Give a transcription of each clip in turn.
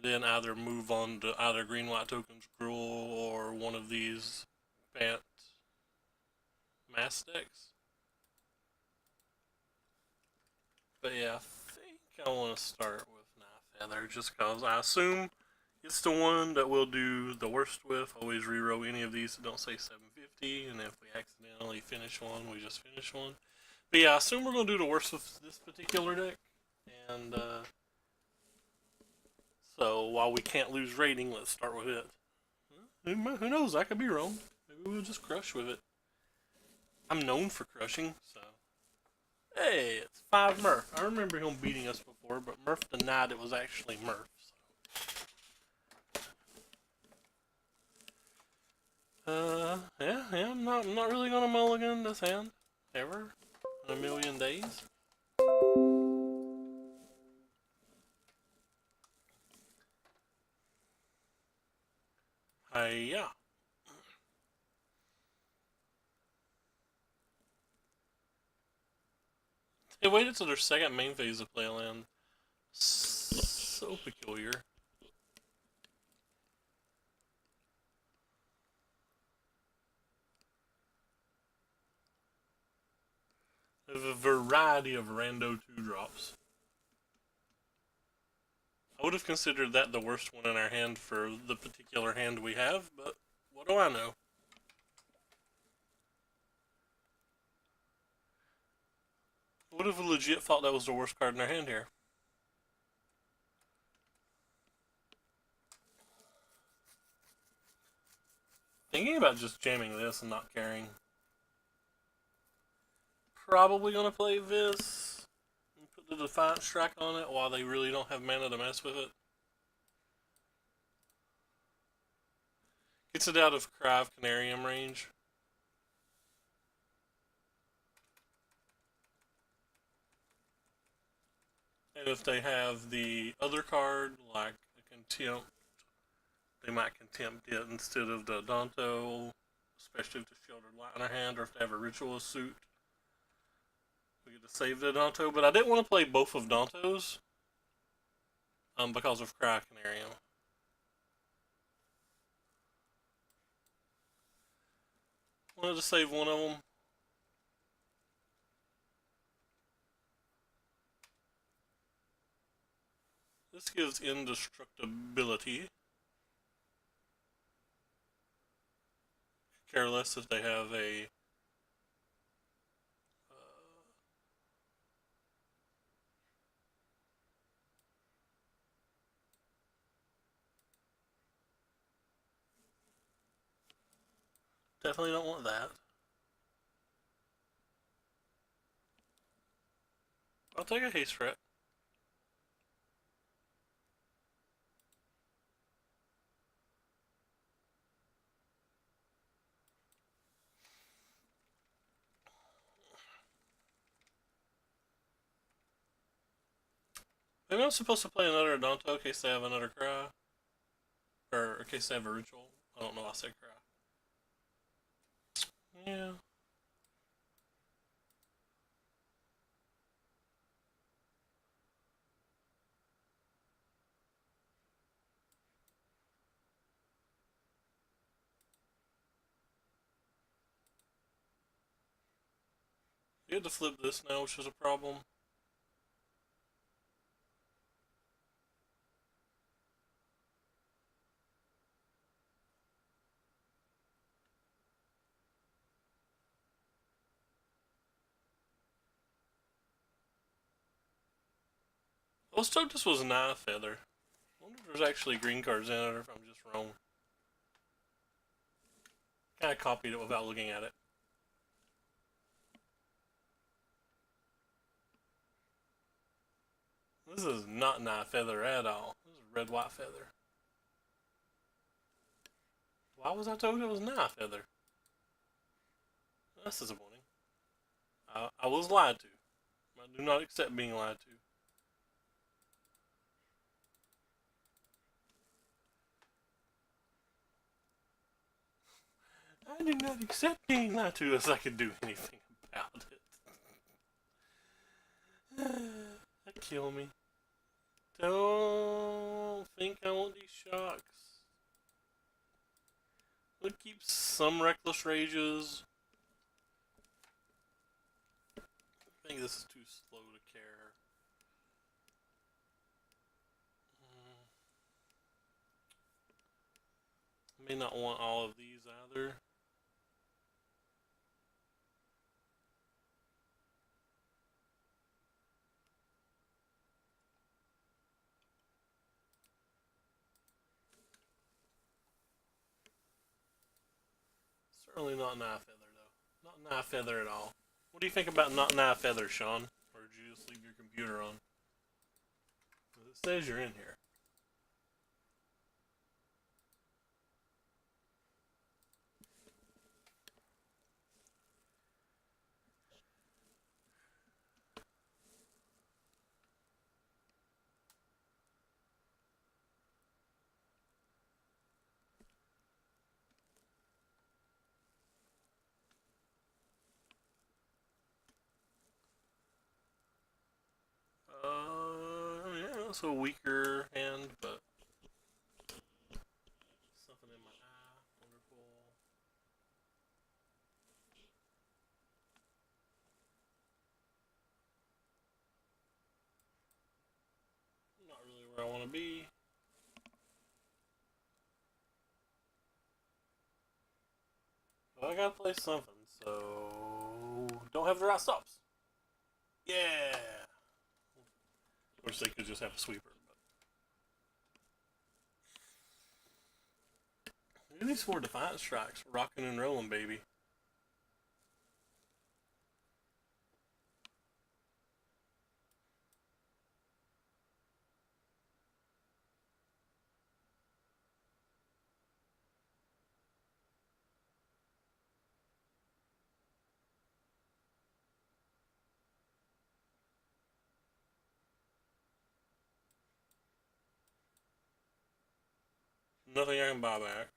and then either move on to either green white tokens gruel or one of these Bant mass decks. But yeah, I think I want to start with Knife Feather just because I assume it's the one that we'll do the worst with. Always reroll any of these that don't say 750, and if we accidentally finish one, we just finish one. But yeah, I assume we're going to do the worst with this particular deck. And so while we can't lose rating, let's start with it. Who knows? I could be wrong. Maybe we'll just crush with it. I'm known for crushing, so. Hey, it's 5 Murph. I remember him beating us before, but Murph denied it was actually Murph. Yeah, I'm not really gonna mulligan this hand ever in a million days. Yeah. They waited till their second main phase to play a land. So peculiar. There's a variety of rando 2-drops. I would have considered that the worst one in our hand for the particular hand we have, but what do I know? I would have legit thought that was the worst card in our hand here. Thinking about just jamming this and not caring. Probably gonna play this and put the Defiant Strike on it while they really don't have mana to mess with it. Gets it out of Cry of Canarium range. And if they have the other card, like a Contempt, they might Contempt it instead of the Danto, especially if the Sheltered Light in our hand, or if they have a Ritualist suit. We get to save the Danto, but I didn't want to play both of Dantos because of Cry of Canarium. Wanted to save one of them. This gives indestructibility. Care less if they have a definitely don't want that. I'll take a haste threat. Maybe I'm supposed to play another Danto in case they have another Cry. Or in case they have a Ritual. I don't know, I said Cry. Yeah. You had to flip this now, which is a problem. I was told this was Knife Feather. I wonder if there's actually green cards in it or if I'm just wrong. Kinda copied it without looking at it. This is not Knife Feather at all. This is Red White Feather. Why was I told it was Knife Feather? That's disappointing. I was lied to. I do not accept being lied to. I do not accept being lied to as I could do anything about it. That kill me. Don't think I shocks. It keeps some reckless rages. I think this is too slow to care. May not want all of these either. Certainly not Knife Feather, though. Not Knife Feather at all. What do you think about not Knife Feather, Sean? Or did you just leave your computer on? It says you're in here. Yeah, it's a weaker hand, but something in my eye. Wonderful. Not really where I want to be. But I gotta play something, so don't have the right stops. Yeah. Of course, they could just have a sweeper. Look at these 4 Defiant Strikes. Rocking and rolling, baby. Nothing I can buy back.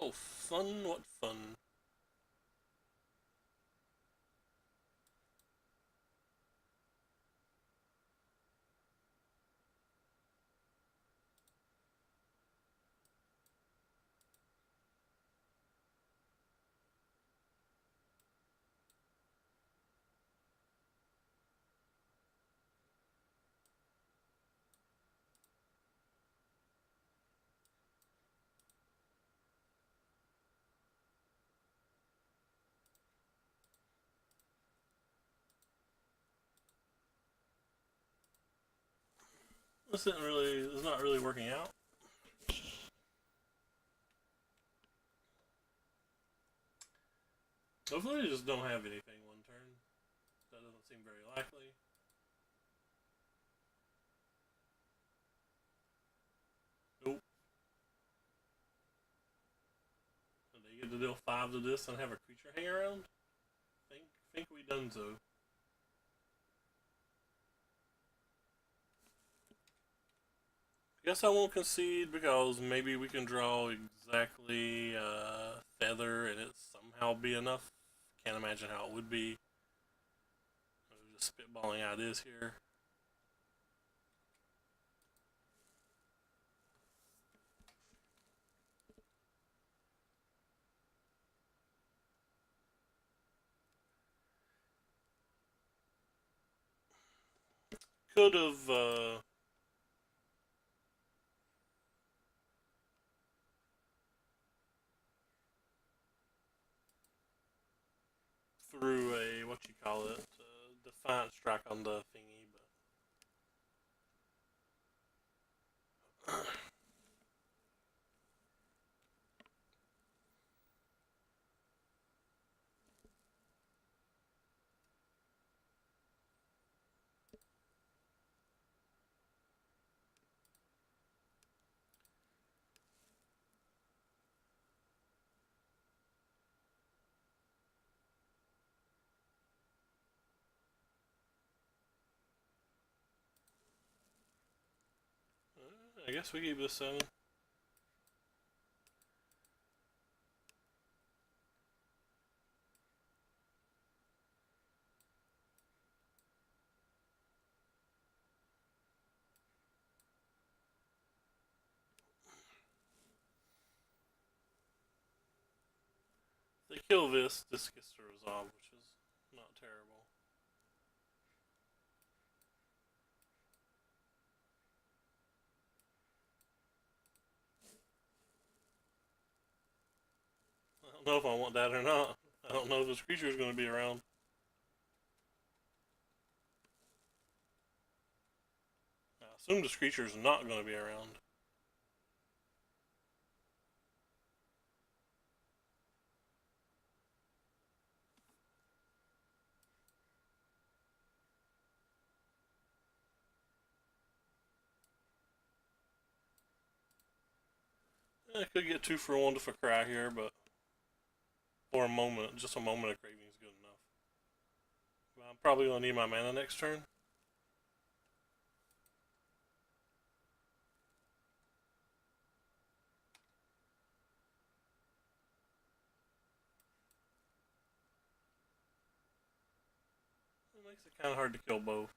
Oh, fun, what fun. This isn't really, it's not really working out. Hopefully they just don't have anything one turn. That doesn't seem very likely. Nope. So they get to deal 5 to this and have a creature hang around? Think we done so. Guess I won't concede because maybe we can draw exactly Feather and it somehow be enough. Can't imagine how it would be. I'm just spitballing ideas here. Could have threw a what you call it Defiant Strike on the thingy, but I guess we keep this 7. If they kill this gets to resolve, which is not terrible. I don't know if I want that or not. I don't know if this creature is going to be around. I assume this creature is not going to be around. I could get 2 for 1 if I cry here, but for a moment, just a moment of craving is good enough. But I'm probably going to need my mana next turn. It makes it kind of hard to kill both.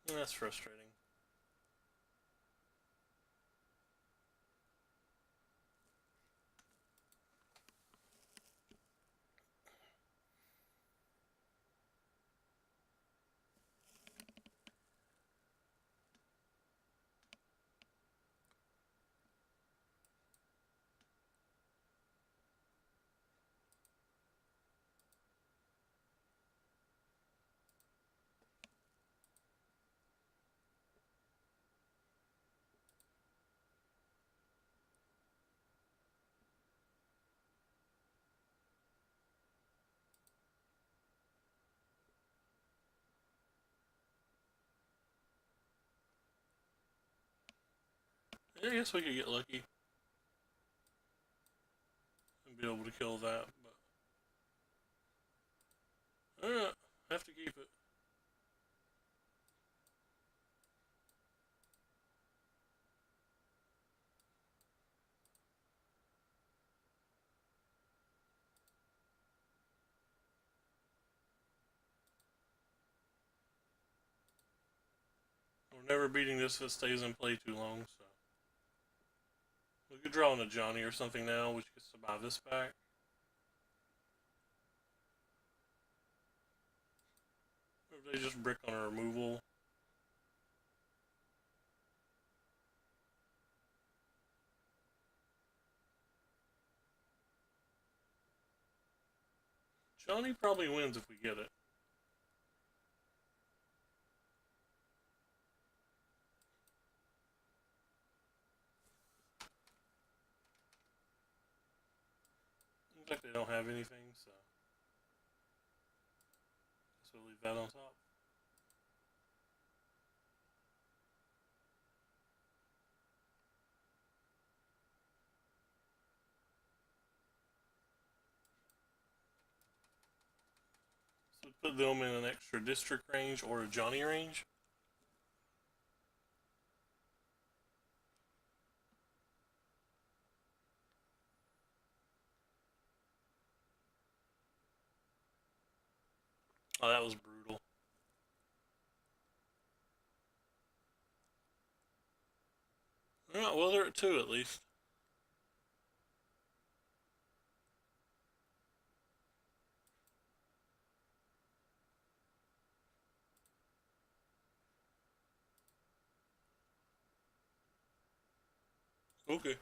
And that's frustrating. I guess we could get lucky and be able to kill that, but I have to keep it. We're never beating this if it stays in play too long, so. We could draw in a Johnny or something now, which gets to buy this back. Or if they just brick on a removal. Johnny probably wins if we get it. Looks like they don't have anything, so. Guess we'll leave that on top. So put them in an extra district range or a Johnny range. Oh, that was brutal. Alright, well, they're at 2 at least. Okay.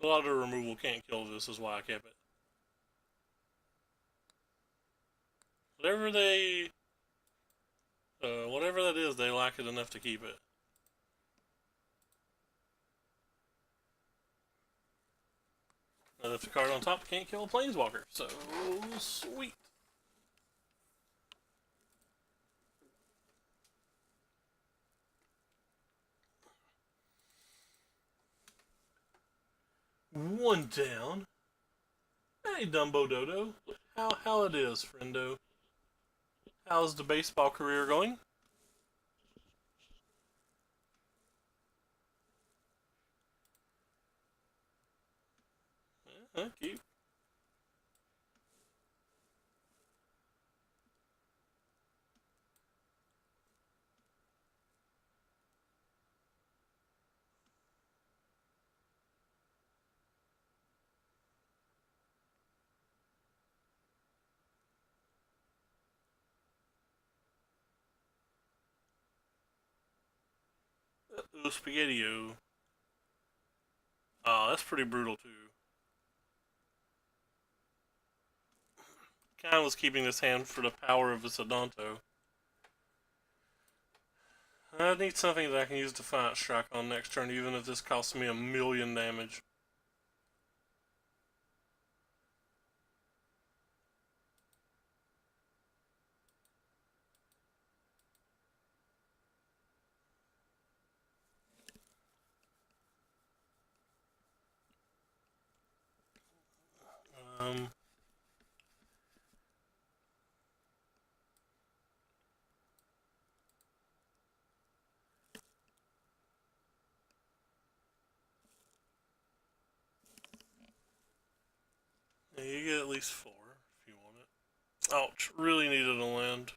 A lot of removal can't kill this, is why I kept it. Whatever that is, they like it enough to keep it. And if the card on top can't kill a Planeswalker, so sweet. One down. Hey, Dumbo Dodo. How it is, friendo? How's the baseball career going? Keep spaghetti-o. Oh, that's pretty brutal too. Kind was keeping his hand for the power of his Adonto. I need something that I can use Defiant Strike on next turn, even if this costs me 1,000,000 damage. Um, yeah, you get at least 4 if you want it. Ouch, really needed a land.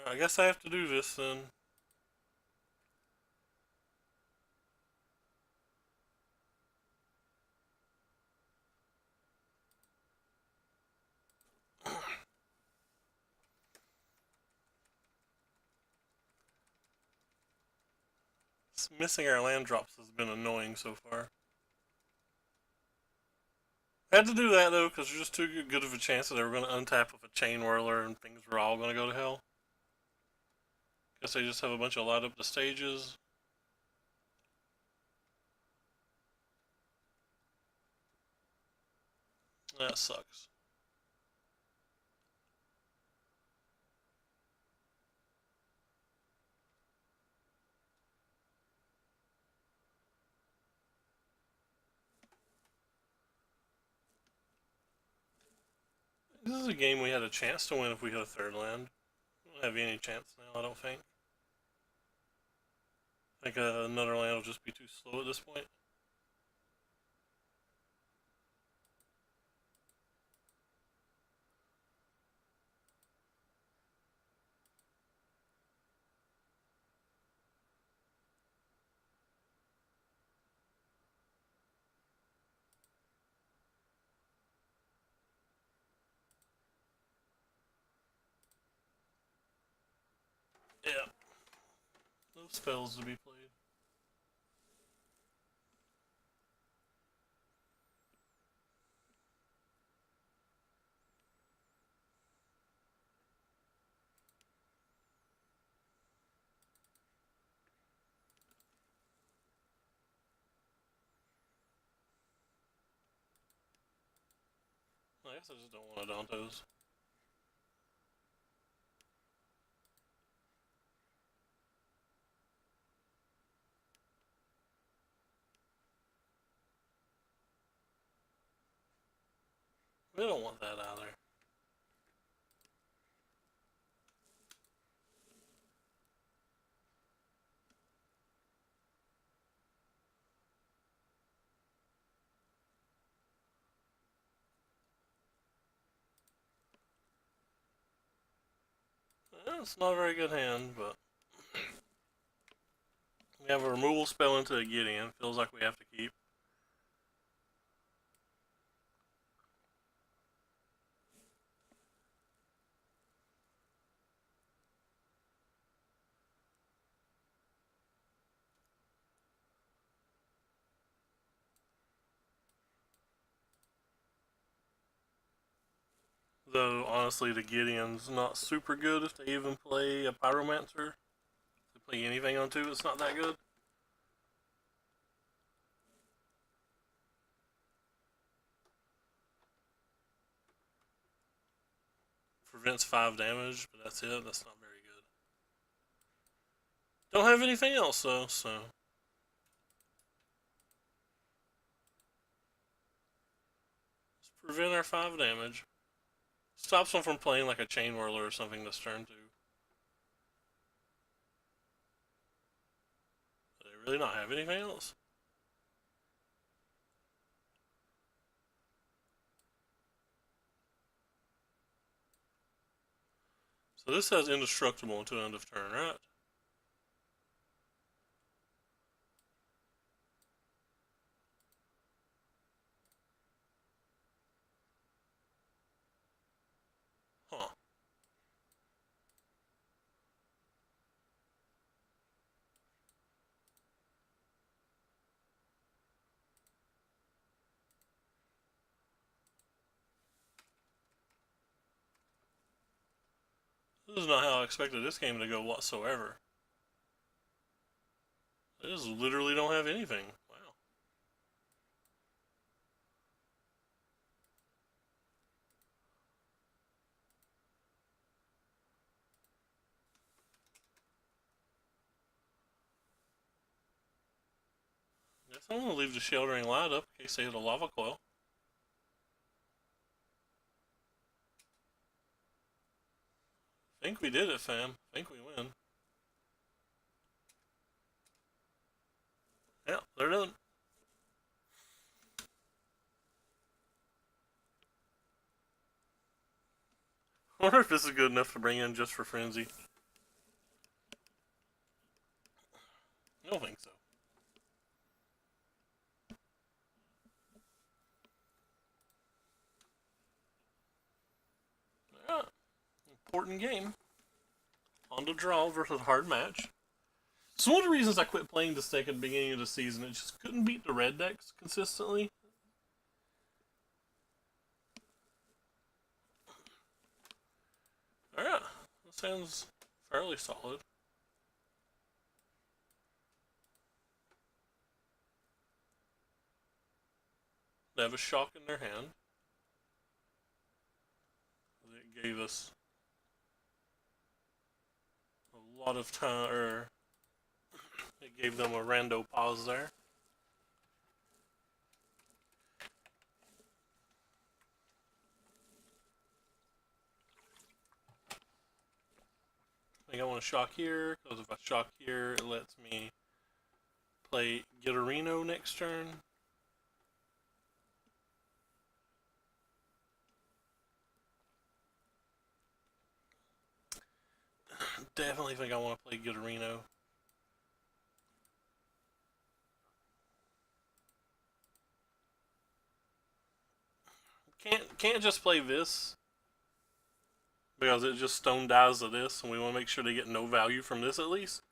I guess I have to do this then. Missing our land drops has been annoying so far. I had to do that though, because there's just too good of a chance that they were going to untap with a Chain Whirler and things were all going to go to hell. Guess they just have a bunch of light up the stages. That sucks. This is a game we had a chance to win if we hit a third land. We don't have any chance now, I don't think. I think another land will just be too slow at this point. Yeah, no spells to be played. I guess I just don't want Adontos. We don't want that either. It's not a very good hand, but we have a removal spell into a Gideon. Feels like we have to keep. Though, honestly, the Gideon's not super good if they even play a Pyromancer. If they play anything on 2, it's not that good. Prevents 5 damage, but that's it. That's not very good. Don't have anything else, though, so. Prevent our 5 damage. Stops them from playing like a Chain Whirler or something this turn, too. Do they really not have anything else? So this says indestructible until end of turn, right? Huh. This is not how I expected this game to go whatsoever. They just literally don't have anything. Wow. Guess I'm gonna leave the Sheltering Light up in case they hit a Lava Coil. I think we did it, fam. I think we win. Yeah, they're done. I wonder if this is good enough to bring in just for Frenzy. I don't think so. Yeah, important game. On to draw versus hard match. So one of the reasons I quit playing this deck at the beginning of the season, it just couldn't beat the red decks consistently. Alright, that sounds fairly solid. They have a shock in their hand. It gave us a lot of time, or it gave them a rando pause there. I think I want to shock here, because if I shock here, it lets me play Gitterino next turn. Definitely think I want to play Gitterino. Can't just play this, because it just stone dies to this, and we want to make sure they get no value from this at least.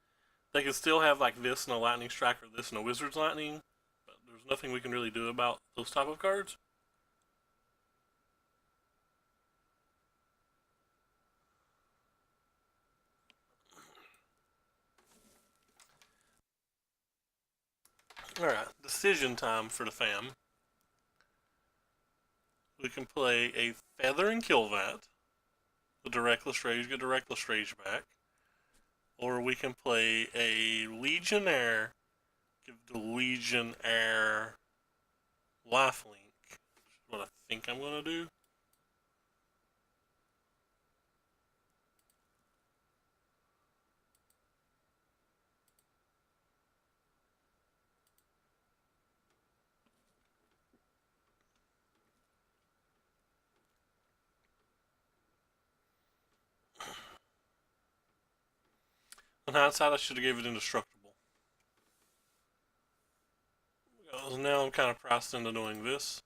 They can still have like this and a Lightning Strike, or this and a Wizard's Lightning, but there's nothing we can really do about those type of cards. Alright, decision time for the fam. We can play a Feather and Kill that. The Reckless Rage, get the Reckless Rage back. Or we can play a Legionnaire, give the Legionnaire lifelink, which is what I think I'm going to do. On hindsight, I should have gave it Indestructible. Because now I'm kind of priced into doing this.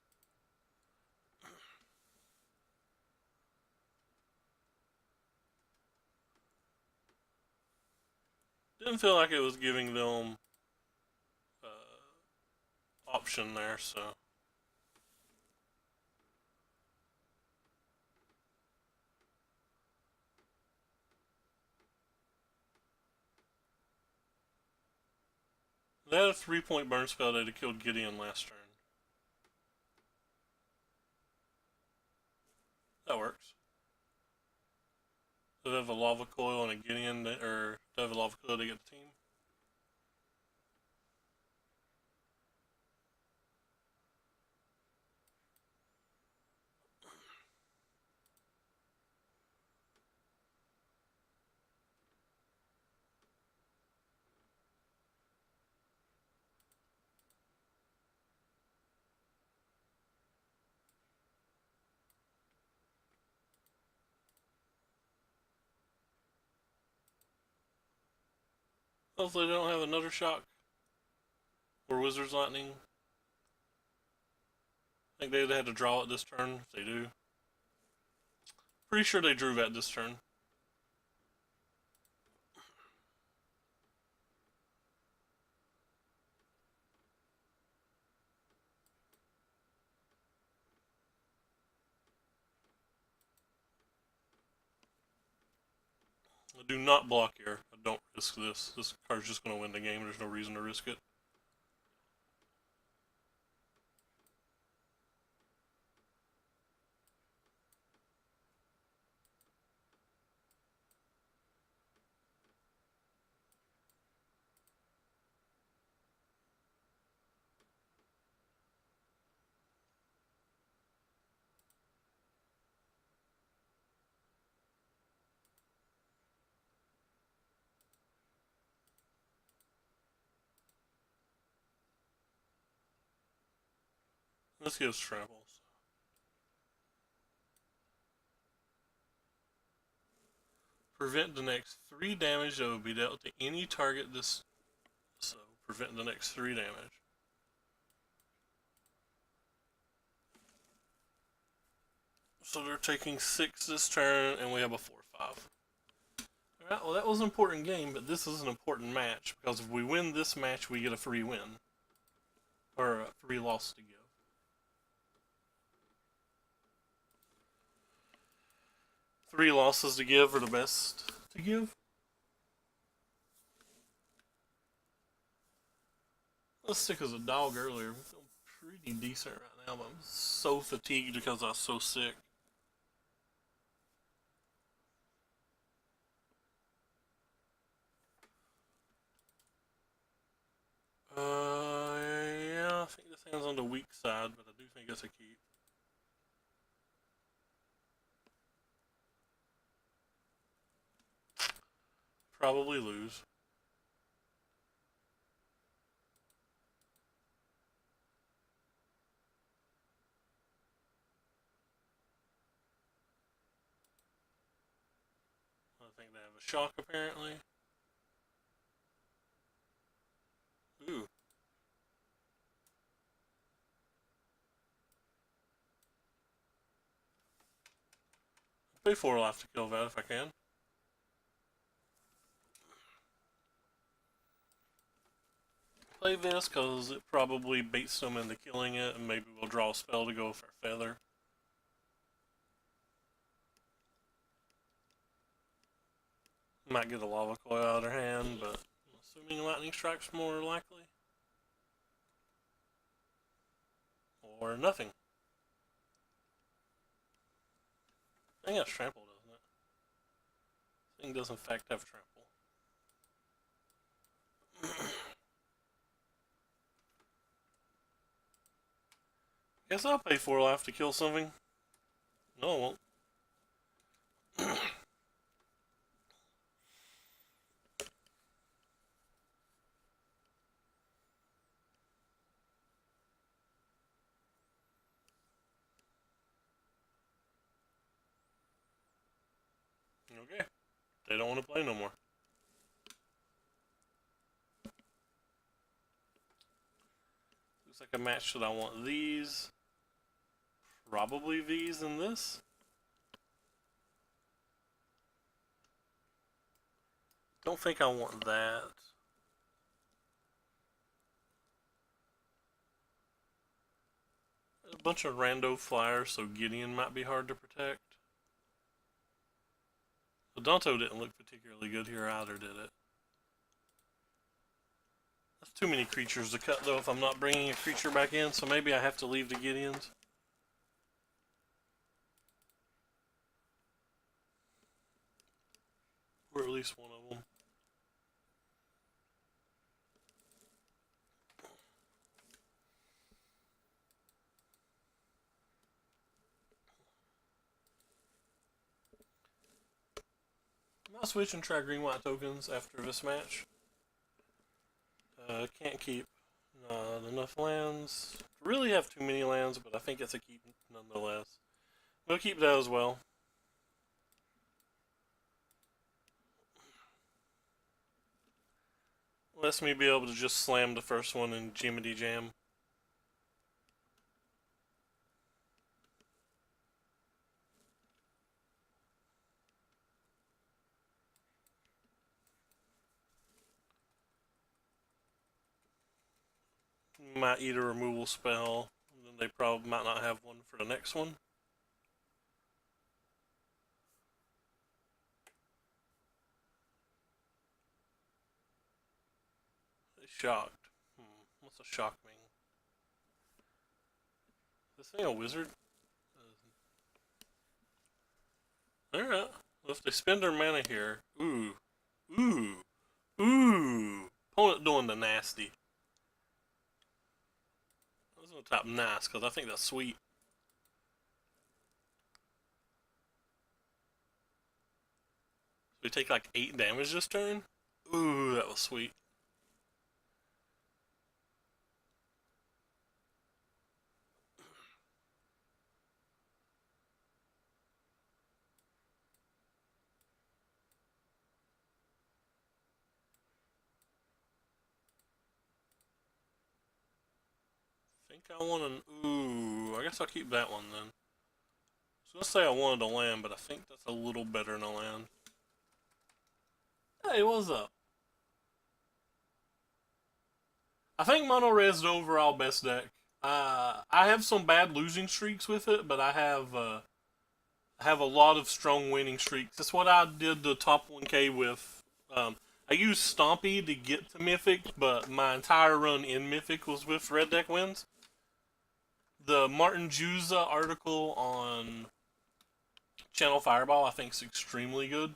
Didn't feel like it was giving them option there, so. They had a 3-point burn spell that had killed Gideon last turn. That works. Do they have a Lava Coil and a Gideon, or do they have a Lava Coil to get the team? Hopefully they don't have another shock. Or Wizard's Lightning. I think they'd had to draw it this turn. If they do. Pretty sure they drew that this turn. I do not block here. I don't risk this. This card's just going to win the game. There's no reason to risk it. This gives travels. Prevent the next 3 damage that will be dealt to any target this. So, prevent the next 3 damage. So they're taking 6 this turn, and we have a 4/5. Alright, well that was an important game, but this is an important match, because if we win this match, we get a free win. Or a free loss to give. Three losses to give are the best to give. Let's stick as a dog earlier. I feel pretty decent right now, but I'm so fatigued because I was so sick. Yeah, I think this hand's on the weak side, but I do think it's a keep. Probably lose. I think they have a shock apparently. Ooh. Pay 4 life to kill that if I can. Play this because it probably baits them into killing it, and maybe we'll draw a spell to go for a feather. Might get a lava coil out of their hand, but I'm assuming lightning strike's more likely. Or nothing. I think that's trample, doesn't it? This thing does in fact have trample. Guess I'll pay 4 life to kill something. No, I won't. Okay. They don't want to play no more. Looks like a match that I want these. Probably these and this. Don't think I want that. A bunch of rando flyers, so Gideon might be hard to protect. Donto didn't look particularly good here either, did it? That's too many creatures to cut, though, if I'm not bringing a creature back in, so maybe I have to leave the Gideons. Or at least one of them. I'll switch and try green-white tokens after this match. Can't keep not enough lands. Really have too many lands, but I think it's a keep nonetheless. We'll keep that as well. Lets me be able to just slam the first one in Jiminy Jam. Might eat a removal spell, and then they probably might not have one for the next one. They shocked. What's a shock mean? Is this thing a wizard? Alright. Well, if they spend their mana here. Ooh. Ooh. Ooh. Opponent doing the nasty. I was gonna tap nice because I think that's sweet. We take like 8 damage this turn? Ooh, that was sweet. I think I want an. Ooh, I guess I'll keep that one then. I was gonna say I wanted a land, but I think that's a little better than a land. Hey, what's up? I think Mono Red's the overall best deck. I have some bad losing streaks with it, but I have a lot of strong winning streaks. That's what I did the top 1K with. I used Stompy to get to Mythic, but my entire run in Mythic was with Red Deck wins. The Martin Juza article on Channel Fireball I think is extremely good.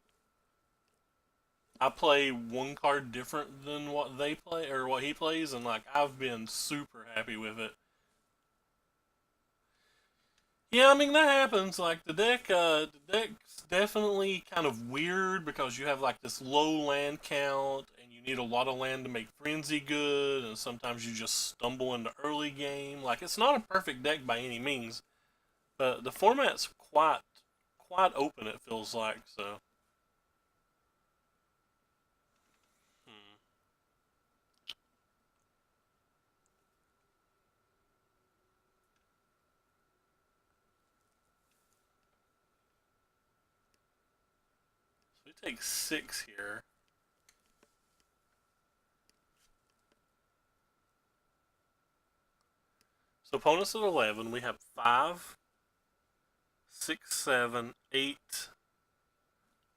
I play one card different than what they play or what he plays, and like I've been super happy with it. Yeah, I mean that happens. Like the deck's definitely kind of weird because you have like this low land count, and you need a lot of land to make Frenzy good, and sometimes you just stumble into early game. Like it's not a perfect deck by any means, but the format's quite open. It feels like so. Hmm. So we take 6 here. So opponents at 11. We have 5, 6, 7, 8,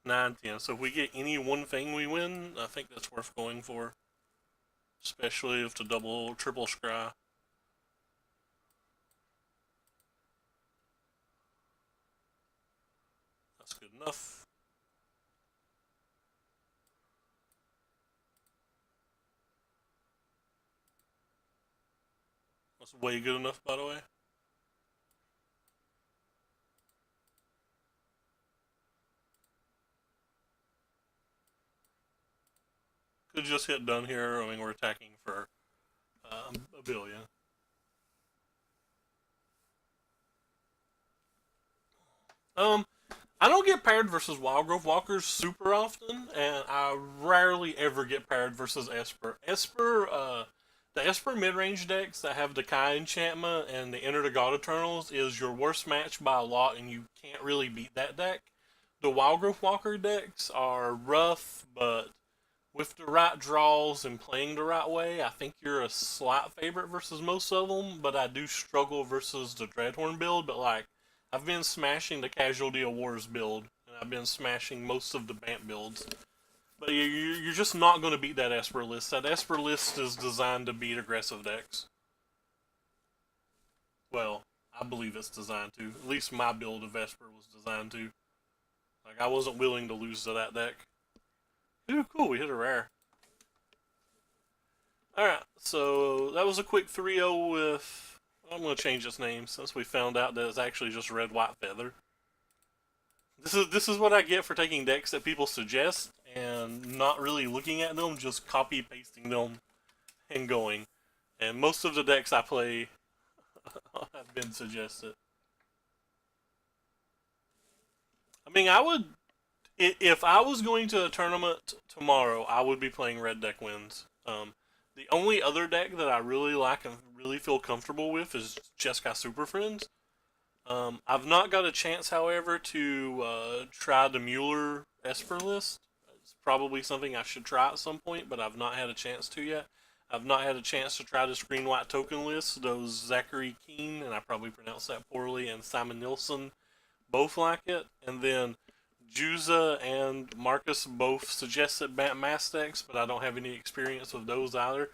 9, 10. So if we get any one thing we win, I think that's worth going for. Especially if the double, triple scry. That's good enough. That's way good enough, by the way. Could just hit done here. I mean, we're attacking for a billion. Um, I don't get paired versus Wildgrowth Walkers super often, and I rarely ever get paired versus Esper. The Esper mid-range decks that have the Kai enchantment and the Enter the God Eternals is your worst match by a lot, and you can't really beat that deck. The Wildgrowth Walker decks are rough, but with the right draws and playing the right way, I think you're a slight favorite versus most of them. But I do struggle versus the Dreadhorn build. But like, I've been smashing the Casualty of Wars build, and I've been smashing most of the Bant builds. But you're just not going to beat that Esper list. That Esper list is designed to beat aggressive decks. Well, I believe it's designed to. At least my build of Esper was designed to. Like, I wasn't willing to lose to that deck. Ooh, cool, we hit a rare. Alright, so that was a quick 3-0 with... I'm going to change its name since we found out that it's actually just Red White Feather. This is what I get for taking decks that people suggest and not really looking at them, just copy pasting them and going. And most of the decks I play have been suggested. I mean, I would... If I was going to a tournament tomorrow, I would be playing Red Deck Wins. The only other deck that I really like and really feel comfortable with is Jeskai Super Friends. I've not got a chance, however, to try the Mueller Esper list. It's probably something I should try at some point, but I've not had a chance to yet. I've not had a chance to try the Green White Token list. Those Zachary Keen, and I probably pronounced that poorly, and Simon Nilsson both like it. And then Juza and Marcus both suggested mass decks, but I don't have any experience with those either.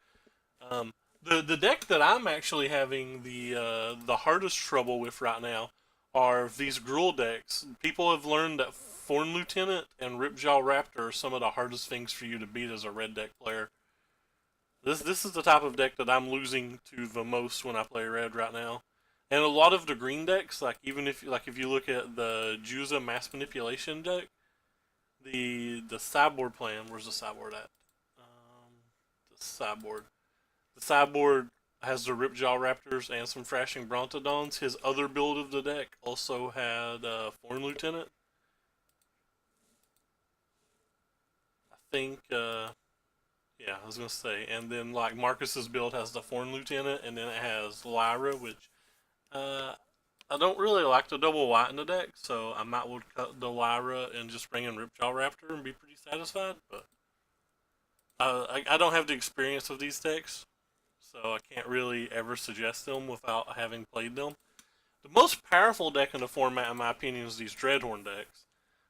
Um, the deck that I'm actually having the hardest trouble with right now are these Gruul decks. People have learned that Thorn Lieutenant and Ripjaw Raptor are some of the hardest things for you to beat as a red deck player. This is the type of deck that I'm losing to the most when I play red right now. And a lot of the green decks, like even if if you look at the Juza Mass Manipulation deck, the sideboard plan. Where's the sideboard at? The sideboard. The sideboard has the Ripjaw Raptors and some Thrashing Brontodons. His other build of the deck also had Thorn Lieutenant. I think, yeah, I was gonna say, and then like Marcus's build has the Thorn Lieutenant, and then it has Lyra, which I don't really like the double white in the deck, so I might would cut the Lyra and just bring in Ripjaw Raptor and be pretty satisfied. But I don't have the experience of these decks, so I can't really ever suggest them without having played them. The most powerful deck in the format, in my opinion, is these Dreadhorn decks.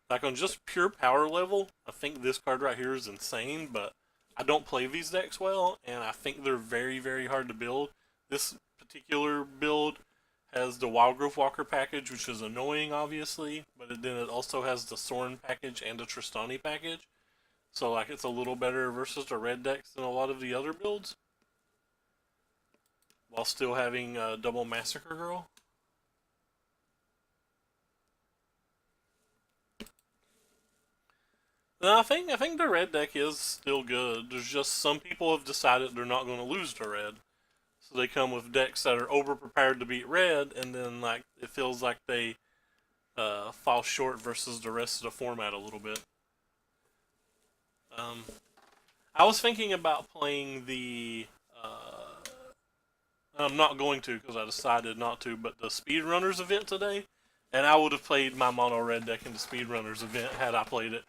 Like on just pure power level, I think this card right here is insane, but I don't play these decks well, and I think they're very, very hard to build. This particular build has the Wildgrowth Walker package, which is annoying, obviously, but then it also has the Sorin package and the Tristani package. So, like, it's a little better versus the red decks than a lot of the other builds, while still having double Massacre Girl. No, I think the red deck is still good. There's just some people have decided they're not going to lose to red, so they come with decks that are over prepared to beat red, and then like it feels like they fall short versus the rest of the format a little bit. Um, I was thinking about playing the. I'm not going to because I decided not to, but the Speedrunners event today, and I would have played my mono red deck in the Speedrunners event had I played it.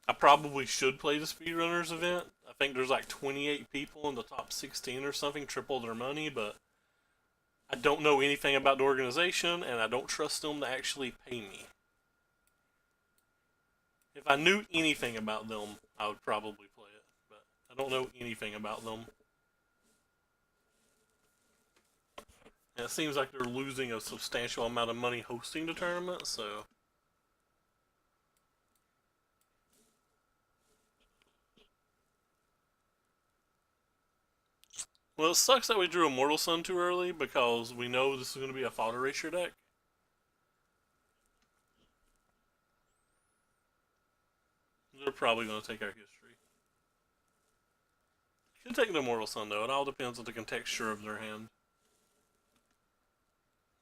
I probably should play the Speedrunners event. I think there's like 28 people in the top 16 or something, triple their money, but I don't know anything about the organization, and I don't trust them to actually pay me. If I knew anything about them, I would probably play it, but I don't know anything about them. And it seems like they're losing a substantial amount of money hosting the tournament, so. Well, it sucks that we drew Immortal Sun too early because we know this is going to be a Thought Erasure deck. They're probably going to take our history. Could take the Immortal Sun though. It all depends on the contexture of their hand.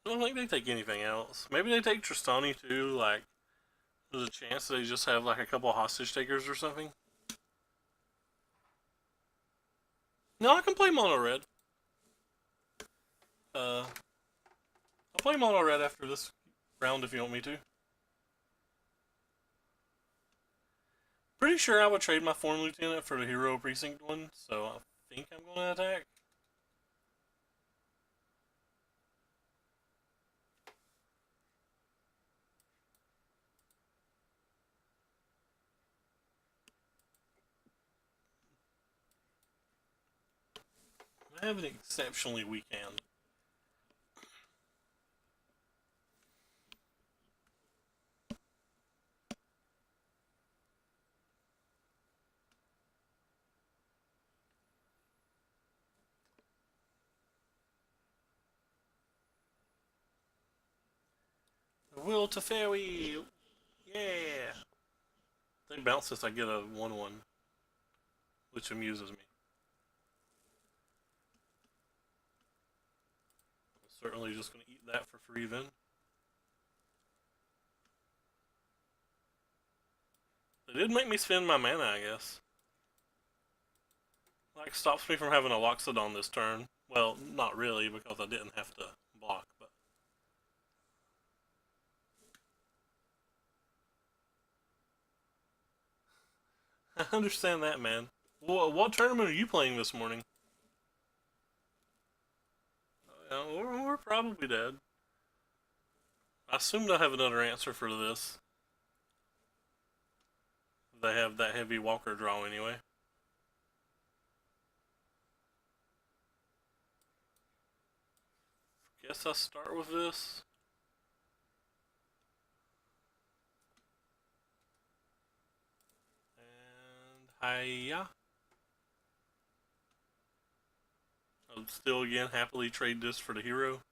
I don't think they take anything else. Maybe they take Tristani too. Like, there's a chance they just have like a couple hostage takers or something. No, I can play mono red. I'll play mono red after this round if you want me to. Pretty sure I would trade my Thorn Lieutenant for the Hero Precinct one, so I think I'm going to attack. I have an exceptionally weak hand. Will Teferi! Yeah! If they bounce this, I get a 1-1, which amuses me. I'm certainly just going to eat that for free then. It did make me spend my mana, I guess. Like, stops me from having a Loxodon this turn. Well, not really, because I didn't have to block, but... I understand that, man. What tournament are you playing this morning? We're probably dead. I assumed I have another answer for this. They have that heavy walker draw anyway. Guess I'll start with this. And hiya. I'll still again happily trade this for the hero.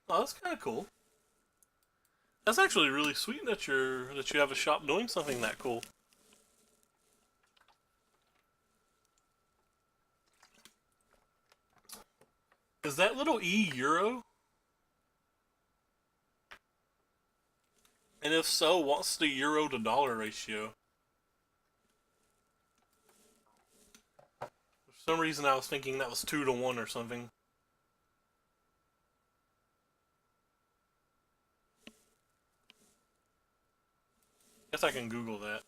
Oh, that's kind of cool. That's actually really sweet that you have a shop doing something that cool. Is that little E euro? And if so, what's the euro to dollar ratio? For some reason, I was thinking that was 2 to 1 or something. Guess I can Google that.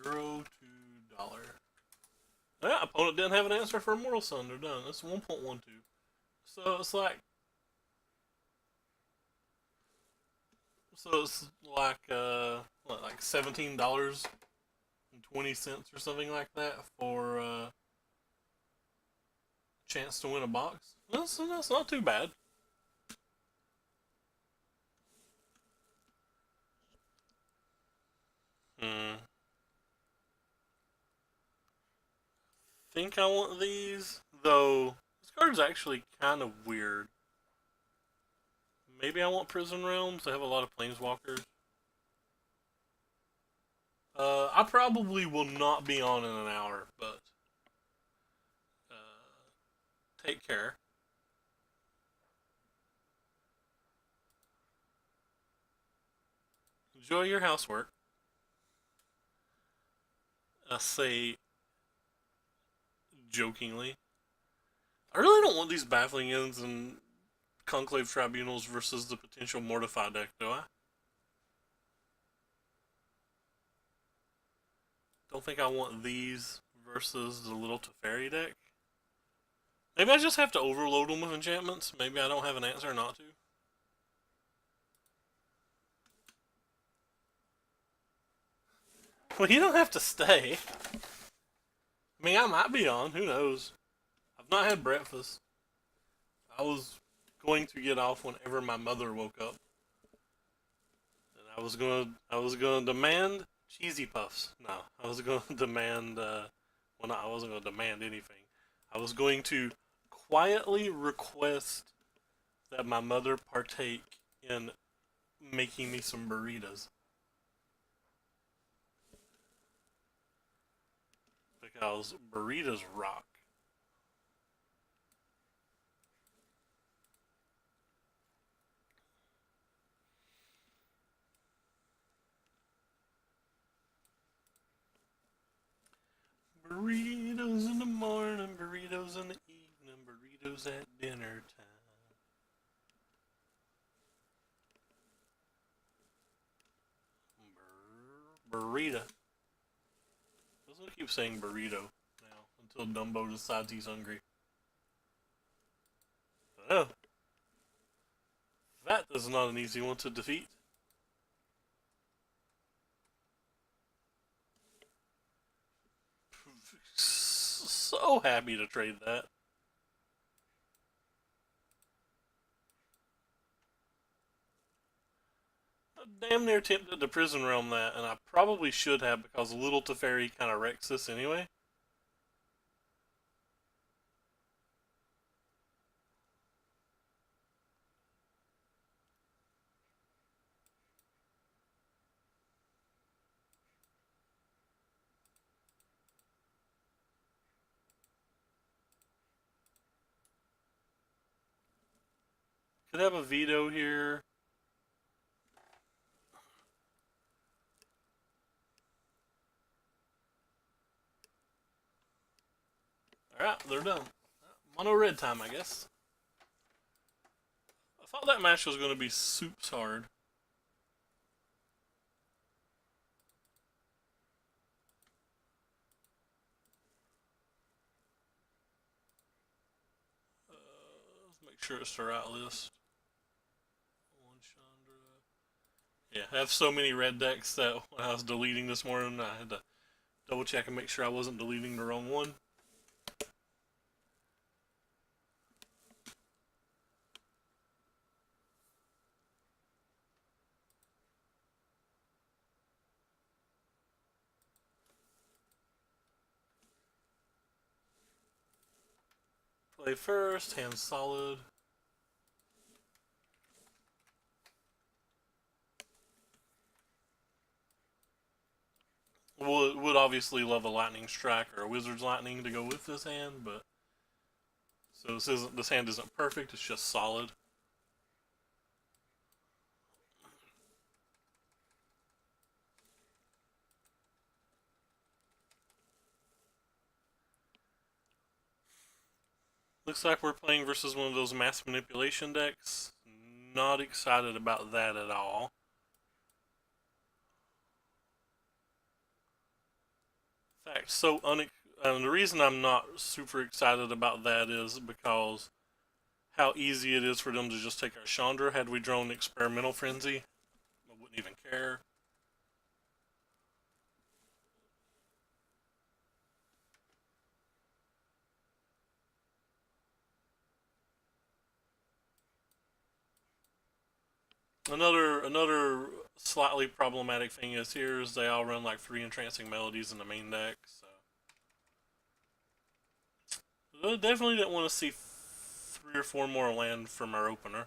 Euro to dollar. Yeah, opponent didn't have an answer for Immortal Sun. They're done. That's 1.12. So it's like. So it's like what, like $17.20 or something like that for a chance to win a box. That's not too bad. Hmm. Think I want these, though. This card is actually kind of weird. Maybe I want Prison Realms. They have a lot of Planeswalkers. I probably will not be on in an hour, but take care. Enjoy your housework. I say jokingly. I really don't want these Baffling Ends and Conclave Tribunals versus the potential Mortify deck, do I? Don't think I want these versus the Little Teferi deck. Maybe I just have to overload them with enchantments. Maybe I don't have an answer not to. Well, you don't have to stay. I mean, I might be on. Who knows? I've not had breakfast. I was going to get off whenever my mother woke up, and I was gonna demand cheesy puffs. No, I was gonna demand. Well, no, I wasn't gonna demand anything. I was going to quietly request that my mother partake in making me some burritos. Because burritos rock. Burritos in the morning, burritos in the evening, burritos at dinner time. Burrito. I'm gonna keep saying burrito now until Dumbo decides he's hungry. Oh, that is not an easy one to defeat. So happy to trade that. Damn near tempted to Prison Realm that, and I probably should have because Little Teferi kind of wrecks this anyway. Could have a veto here. Alright, they're done. Mono red time, I guess. I thought that match was going to be soups hard. Let's make sure it's the right list. One Chandra. Yeah, I have so many red decks that when I was deleting this morning, I had to double check and make sure I wasn't deleting the wrong one. Play first, hand solid. Would obviously love a lightning strike or a wizard's lightning to go with this hand, but so this hand isn't perfect. It's just solid. Looks like we're playing versus one of those mass manipulation decks. Not excited about that at all. In fact, and the reason I'm not super excited about that is because how easy it is for them to just take our Chandra. Had we drawn Experimental Frenzy, I wouldn't even care. Another slightly problematic thing is here is they all run like 3 Entrancing Melodies in the main deck, so I definitely didn't want to see 3 or 4 more land from our opener.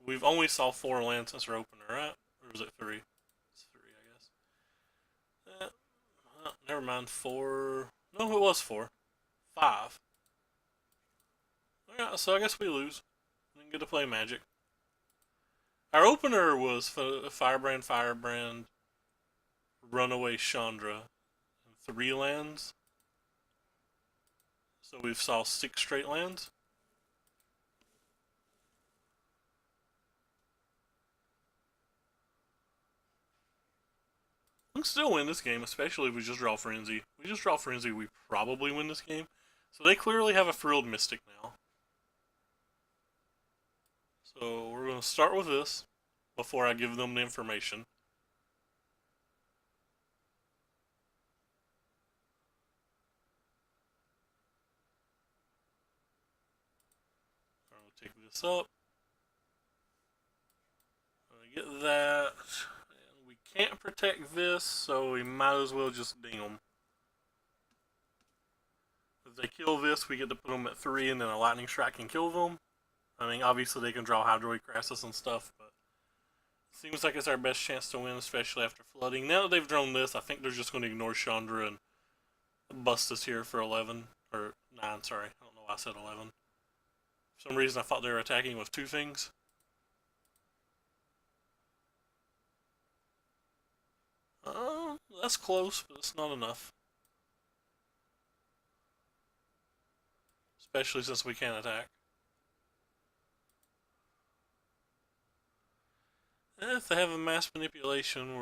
We've only saw 4 land since our opener, right? Or was it 3? It's 3, I guess. Never mind. 4. No, it was 4. 5. Alright, so I guess we lose. We didn't get to play Magic. Our opener was Firebrand, Runaway Chandra, and 3 lands. So we've saw 6 straight lands. We can still win this game, especially if we just draw Frenzy. If we just draw Frenzy, we probably win this game. So they clearly have a Frilled Mystic now. So we're going to start with this before I give them the information. I'll take this up. I'm going to get that. And we can't protect this, so we might as well just ding them. If they kill this, we get to put them at 3, and then a Lightning Strike can kill them. I mean, obviously they can draw Hydroid Crassus and stuff, but it seems like it's our best chance to win, especially after flooding. Now that they've drawn this, I think they're just going to ignore Chandra and bust us here for 11. Or 9, sorry. I don't know why I said 11. For some reason I thought they were attacking with 2 things. That's close, but it's not enough. Especially since we can't attack. If they have a mass manipulation,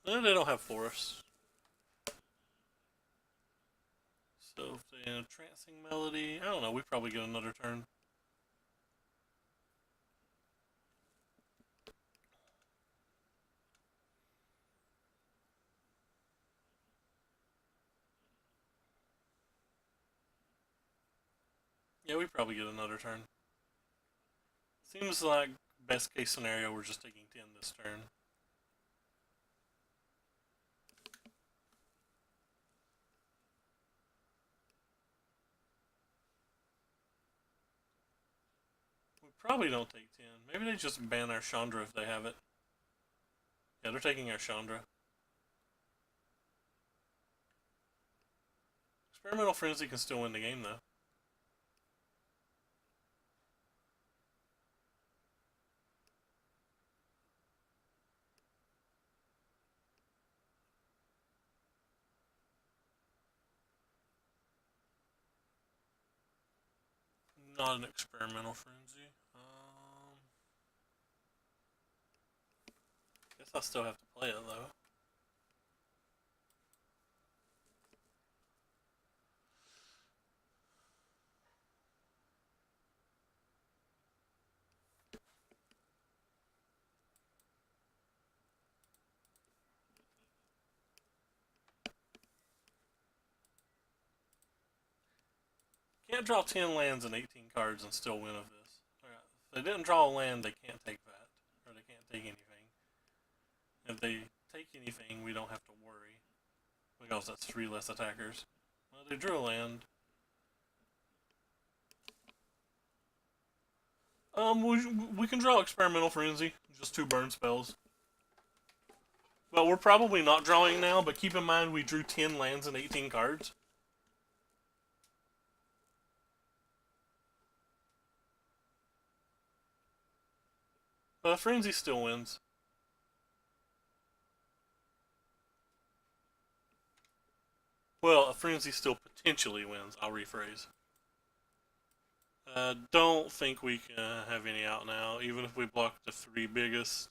they don't have forests. So if they have a Trancing Melody, I don't know, we probably get another turn. Yeah, we probably get another turn. Seems like best case scenario, we're just taking 10 this turn. We probably don't take 10. Maybe they just ban our Chandra if they have it. Yeah, they're taking our Chandra. Experimental Frenzy can still win the game, though. not an experimental frenzy. Guess I still have to play it though. Can't draw 10 lands and 18 cards and still win of this. If they didn't draw a land, they can't take that. Or they can't take anything. If they take anything, we don't have to worry. Because that's 3 less attackers. Well, they drew a land. We can draw Experimental Frenzy. Just 2 burn spells. Well, we're probably not drawing now, but keep in mind we drew 10 lands and 18 cards. But Frenzy still wins. Well, a Frenzy still potentially wins, I'll rephrase. Don't think we can have any out now. Even if we block the 3 biggest,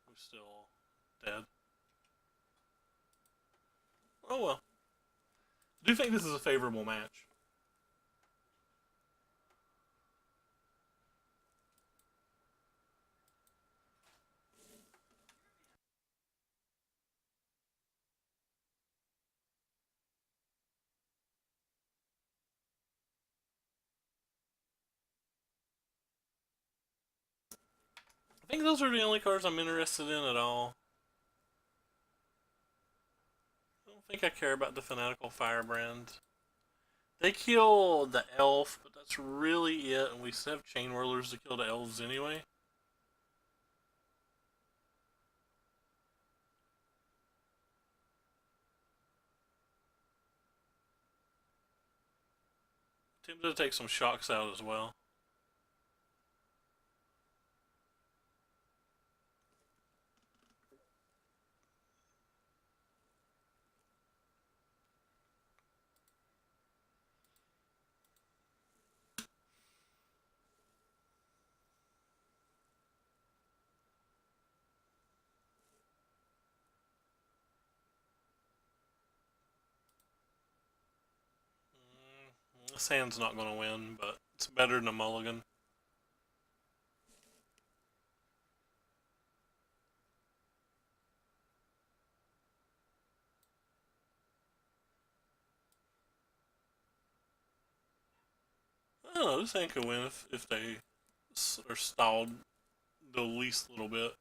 we're still dead. Oh well. I do think this is a favorable match. I think those are the only cards I'm interested in at all. I don't think I care about the Fanatical Firebrand. They kill the elf, but that's really it, and we still have Chain Whirlers to kill the elves anyway. Tempted to take some shocks out as well. This hand's not going to win, but it's better than a mulligan. I don't know, this hand could win if they are stalled the least little bit.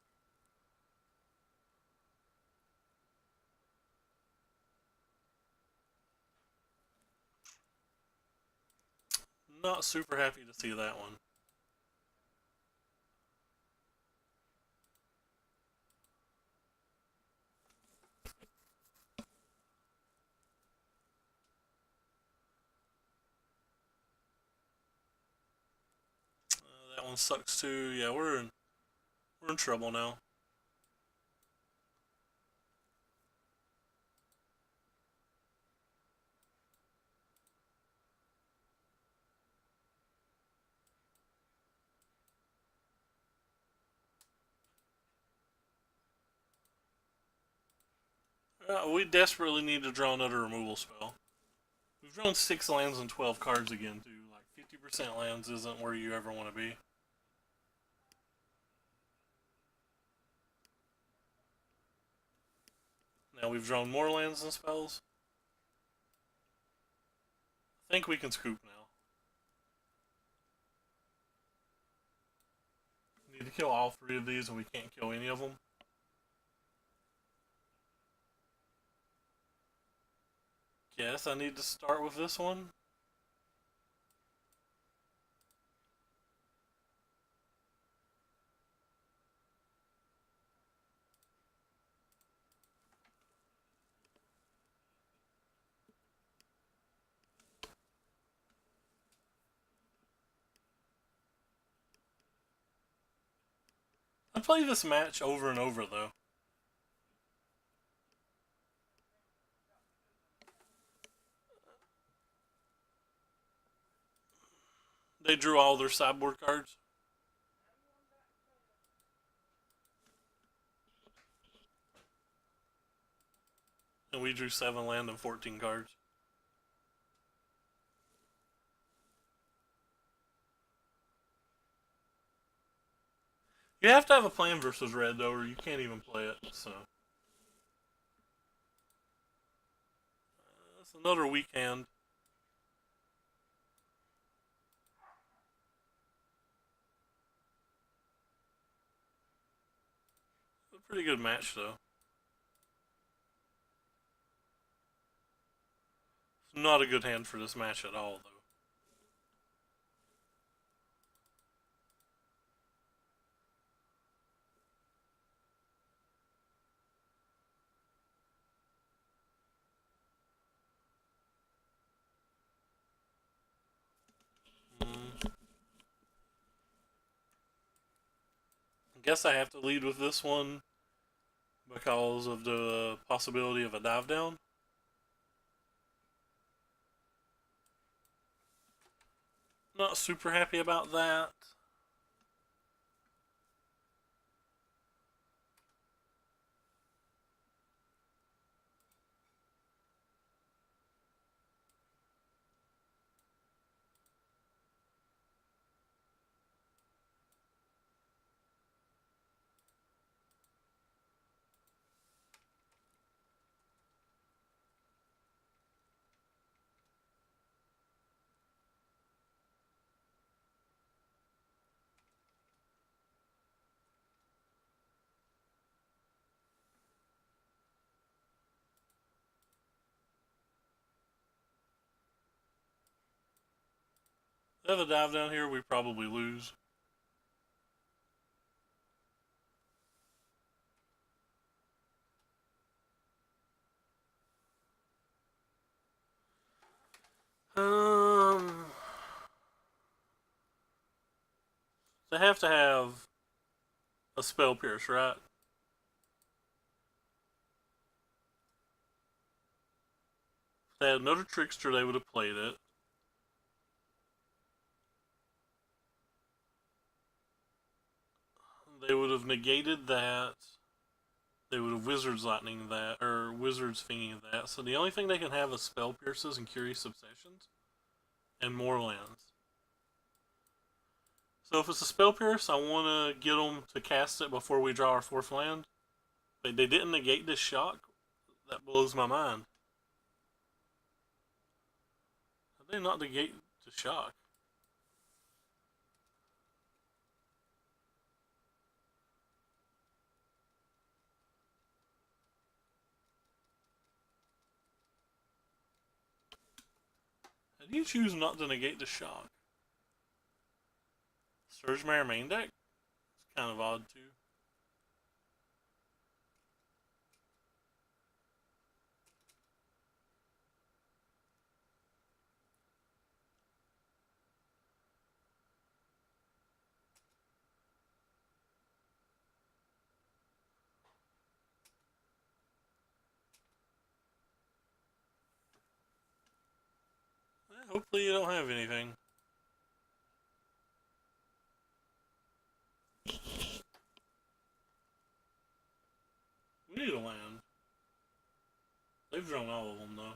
Not super happy to see that one. That one sucks too. Yeah, we're in trouble now. We desperately need to draw another removal spell. We've drawn 6 lands and 12 cards again, too. Like, 50% lands isn't where you ever want to be. Now we've drawn more lands and spells. I think we can scoop now. We need to kill all 3 of these and we can't kill any of them. Guess I need to start with this one. I play this match over and over though. They drew all their sideboard cards. And we drew 7 land and 14 cards. You have to have a plan versus red, though, or you can't even play it, so. That's another weak hand. A pretty good match, though. It's not a good hand for this match at all, though. I guess I have to lead with this one because of the possibility of a dive down. Not super happy about that. If they have a dive down here, we probably lose. They have to have a spell pierce, right? If they had another trickster, they would have played it. They would have negated that. They would have Wizard's Lightning that, or Wizard's Fiending that. So the only thing they can have is Spell Pierces and Curious Obsessions, and more lands. So if it's a Spell Pierce, I want to get them to cast it before we draw our 4th land. They didn't negate this shock. That blows my mind. How did they not negate the shock? How do you choose not to negate the shock? Surgemare main deck? It's kind of odd too. Hopefully you don't have anything. We need a land. They've drawn all of them though.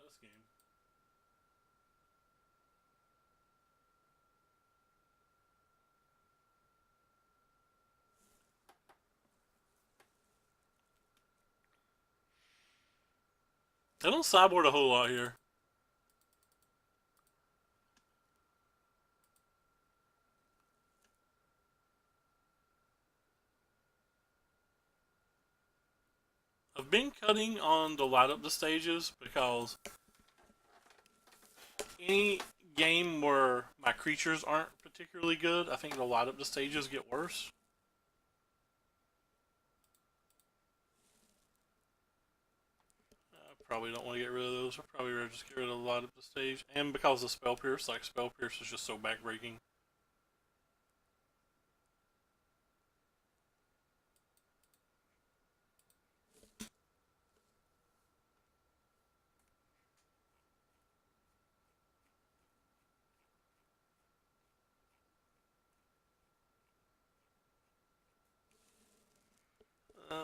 This game. They don't sideboard a whole lot here. I've been cutting on the light up the stages because any game where my creatures aren't particularly good, I think the light up the stages get worse. I probably don't want to get rid of those. I'd probably rather just get rid of the light up the stage. And because of Spell Pierce, like Spell Pierce is just so backbreaking.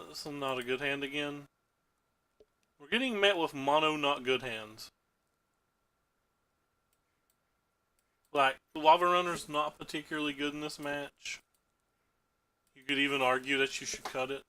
This is not a good hand again. We're getting met with mono not good hands. Like, Lava Runner's not particularly good in this match. You could even argue that you should cut it.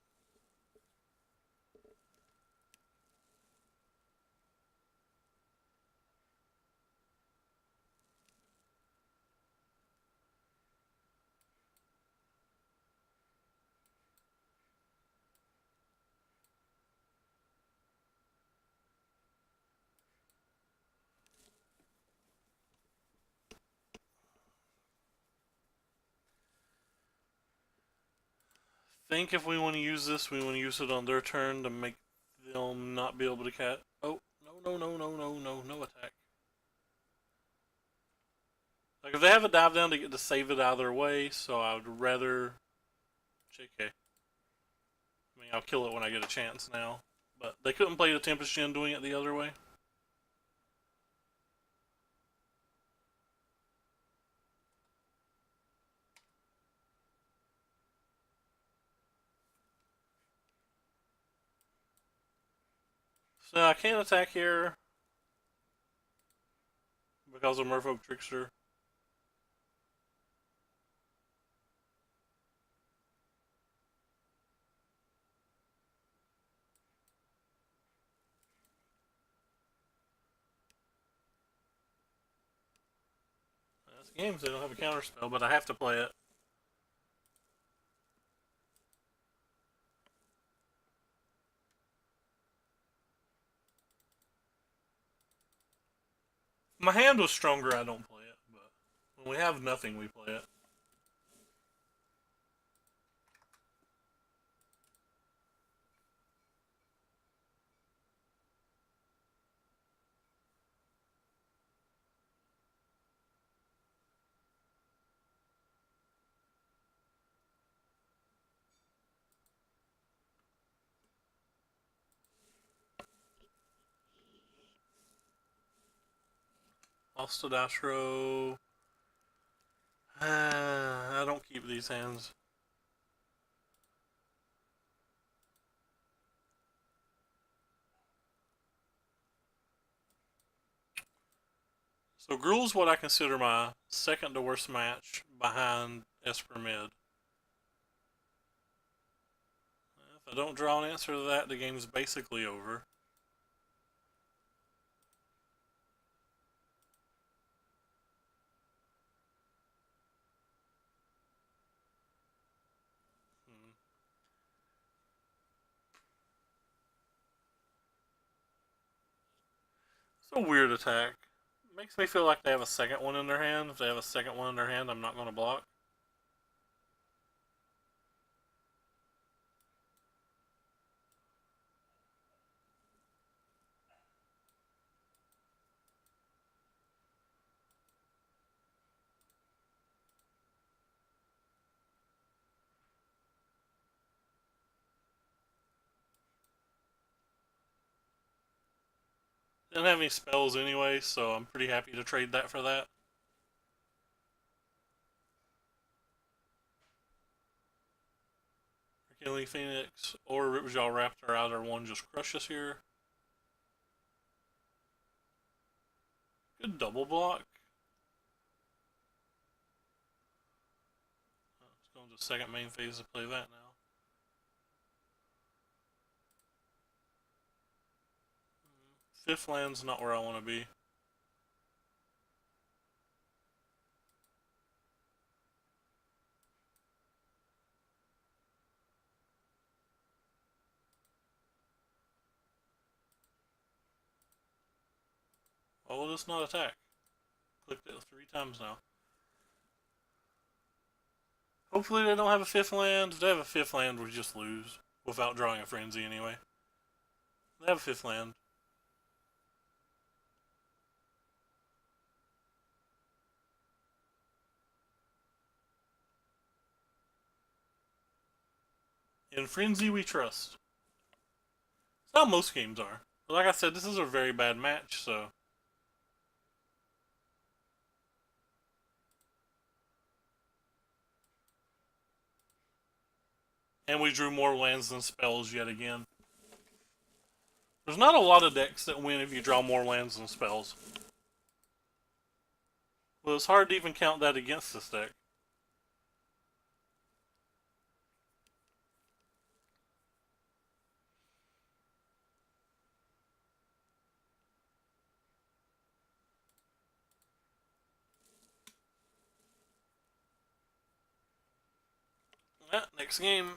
I think if we want to use this, we want to use it on their turn to make them not be able to catch. Oh, no attack. Like, if they have a dive down, they get to save it either way, so I would rather... JK. I mean, I'll kill it when I get a chance now. But they couldn't play the Tempest Gen doing it the other way. So I can't attack here because of Merfolk Trickster. That's games, they don't have a counter spell, but I have to play it. If my hand was stronger, I don't play it, but when we have nothing, we play it. Ostadashro. I don't keep these hands. So Gruul's what I consider my second to worst match behind Esper Mid. If I don't draw an answer to that, the game's basically over. It's a weird attack. It makes me feel like they have a second one in their hand. If they have a second one in their hand, I'm not going to block. Didn't have any spells anyway, so I'm pretty happy to trade that for that. Killing Phoenix or Ripjaw Raptor, either one just crush us here. Good double block. Let's go into the second main phase to play that now. Fifth land's not where I want to be. Why will this not attack? Clicked it 3 times now. Hopefully they don't have a fifth land. If they have a fifth land, we just lose. Without drawing a frenzy anyway. They have a fifth land. In Frenzy we trust. That's how most games are. But like I said, this is a very bad match, so... And we drew more lands than spells yet again. There's not a lot of decks that win if you draw more lands than spells. Well, it's hard to even count that against this deck. Yeah, next game.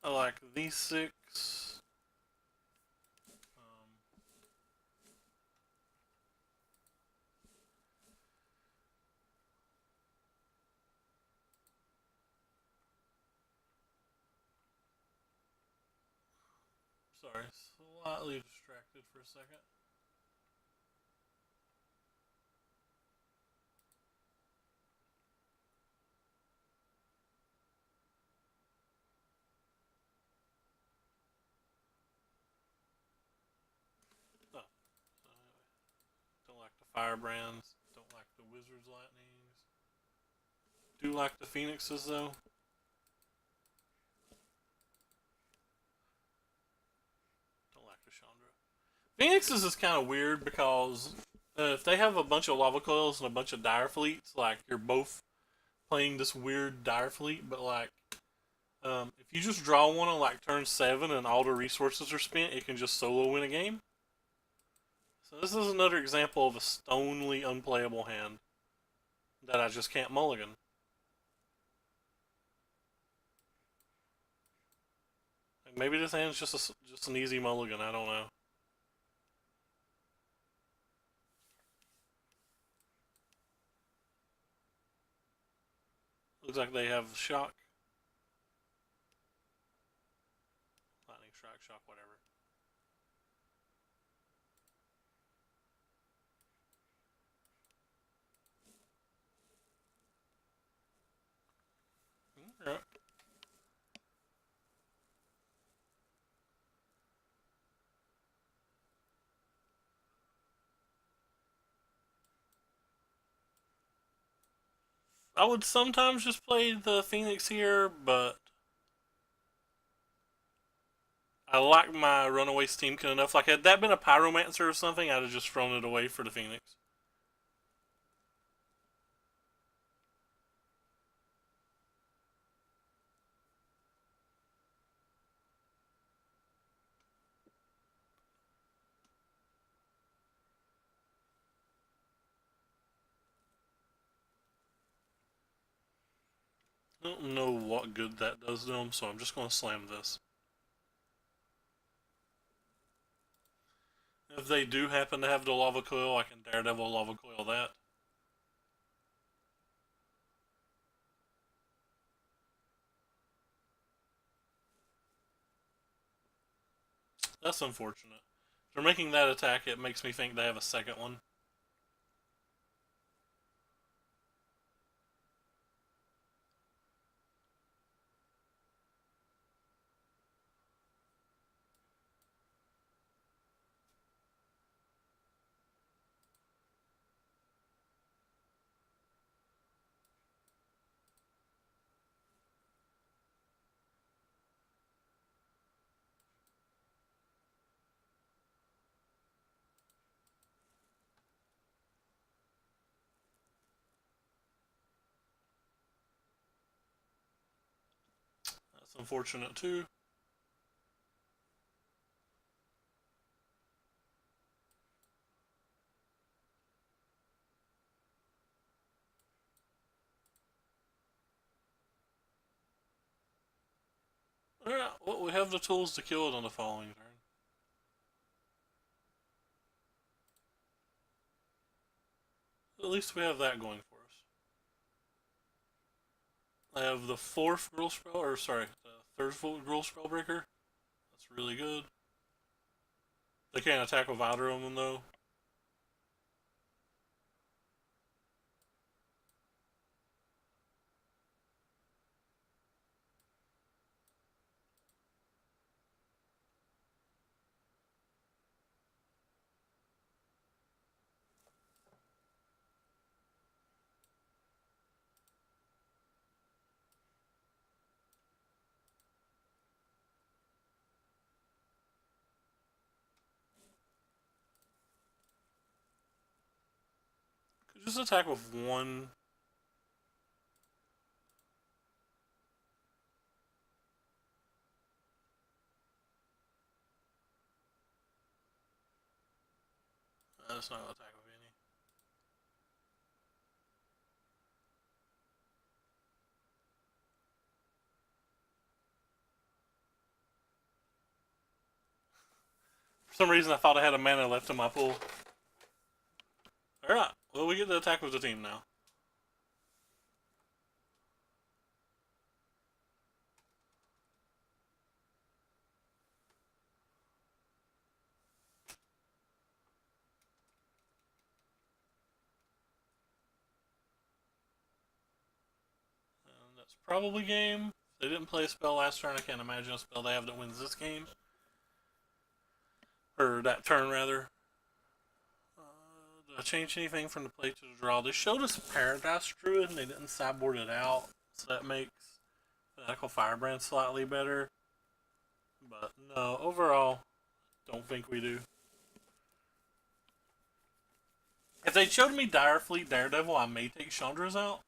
I like these 6. Sorry, slightly distracted for a second. Oh, don't like the Firebrands. Don't like the Wizard's Lightnings. Do like the Phoenixes though. Don't like the Chandra. Phoenixes is kind of weird because if they have a bunch of Lava Coils and a bunch of Dire Fleets, like you're both playing this weird Dire Fleet, but like if you just draw one on like turn 7 and all the resources are spent, it can just solo win a game. So this is another example of a stonely unplayable hand that I just can't mulligan. Like maybe this hand's just an easy mulligan. I don't know. Looks like they have shock, lightning strike, shock, whatever. Alright. I would sometimes just play the Phoenix here, but I like my Runaway Steamkin enough. Like, had that been a Pyromancer or something, I'd have just thrown it away for the Phoenix. I don't know what good that does to them, so I'm just going to slam this. If they do happen to have the Lava Coil, I can Daredevil Lava Coil that. That's unfortunate. If they're making that attack, it makes me think they have a second one. That's unfortunate too. Alright, well, we have the tools to kill it on the following turn. At least we have that going for us. I have the 4th Gruul Spell, or sorry, the 3rd Gruul Spellbreaker. That's really good. They can't attack with either of them though. Just attack with one. That's not gonna attack with any. For some reason, I thought I had a mana left in my pool. Alright, well, we get to attack with the team now. And that's probably game. They didn't play a spell last turn. I can't imagine a spell they have that wins this game. Or that turn, rather. Did I change anything from the play to the draw? They showed us Paradise Druid and they didn't sideboard it out. So that makes Fanatical Firebrand slightly better. But no, overall, don't think we do. If they showed me Dire Fleet Daredevil, I may take Chandra's out.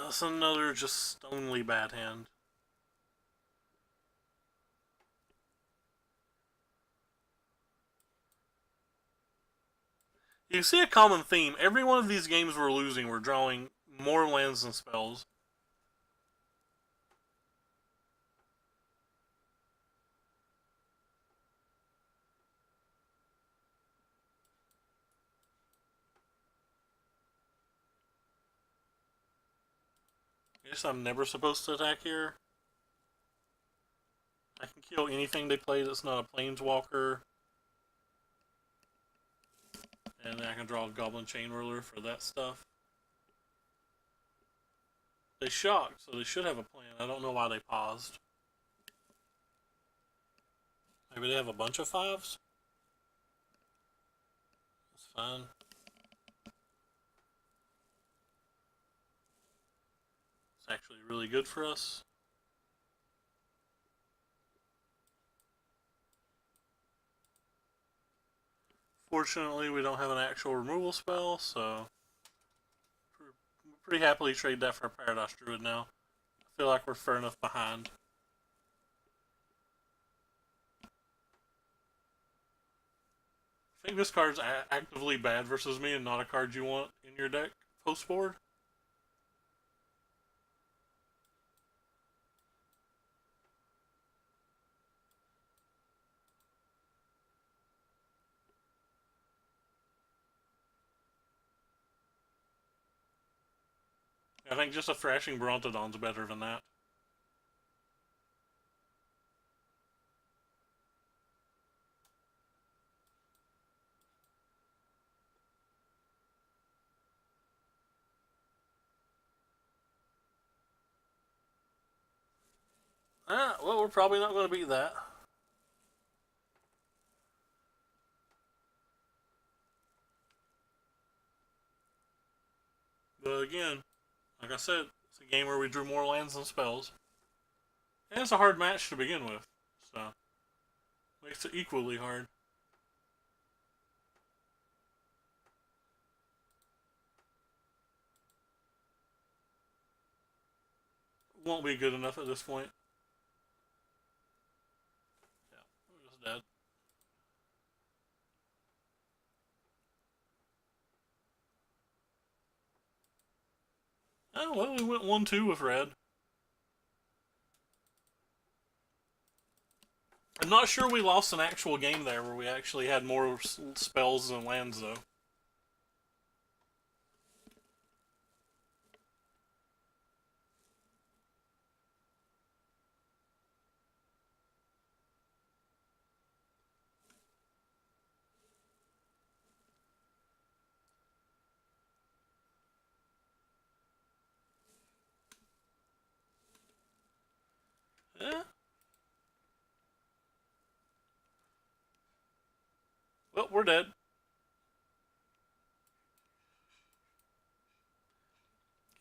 That's another just stonely bad hand. You see a common theme. Every one of these games we're losing, we're drawing more lands than spells. I guess I'm never supposed to attack here. I can kill anything they play that's not a Planeswalker. And then I can draw a Goblin Chain Ruler for that stuff. They shocked, so they should have a plan. I don't know why they paused. Maybe they have a bunch of fives? That's fine. It's actually really good for us. Fortunately, we don't have an actual removal spell, so pretty happily trade that for a Paradise Druid now. I feel like we're fair enough behind. I think this card's actively bad versus me and not a card you want in your deck post board. I think just a Thrashing Brontodon's better than that. Well, we're probably not going to beat that. But again, like I said, it's a game where we drew more lands than spells. And it's a hard match to begin with, so makes it equally hard. Won't be good enough at this point. Yeah, we're just dead. Oh, well, we went 1-2 with red. I'm not sure we lost an actual game there where we actually had more spells than lands, though. Yeah. Well, we're dead.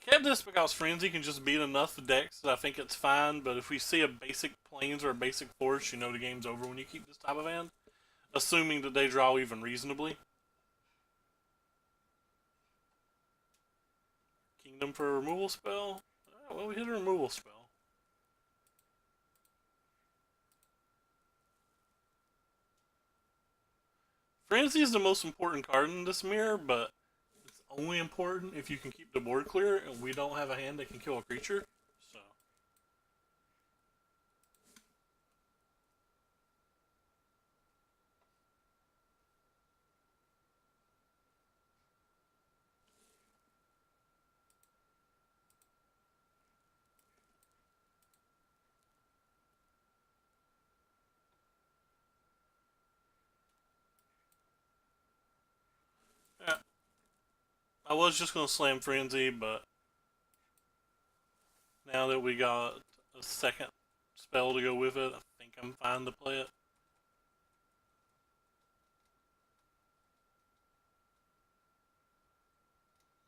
kept this because Frenzy can just beat enough decks that I think it's fine, but if we see a basic Plains or a basic Force, you know the game's over when you keep this type of hand. Assuming that they draw even reasonably. Kingdom for a removal spell? Well, we hit a removal spell. Frenzy is the most important card in this mirror, but it's only important if you can keep the board clear, and we don't have a hand that can kill a creature. So. Yeah. I was just going to slam Frenzy, but now that we got a second spell to go with it, I think I'm fine to play it.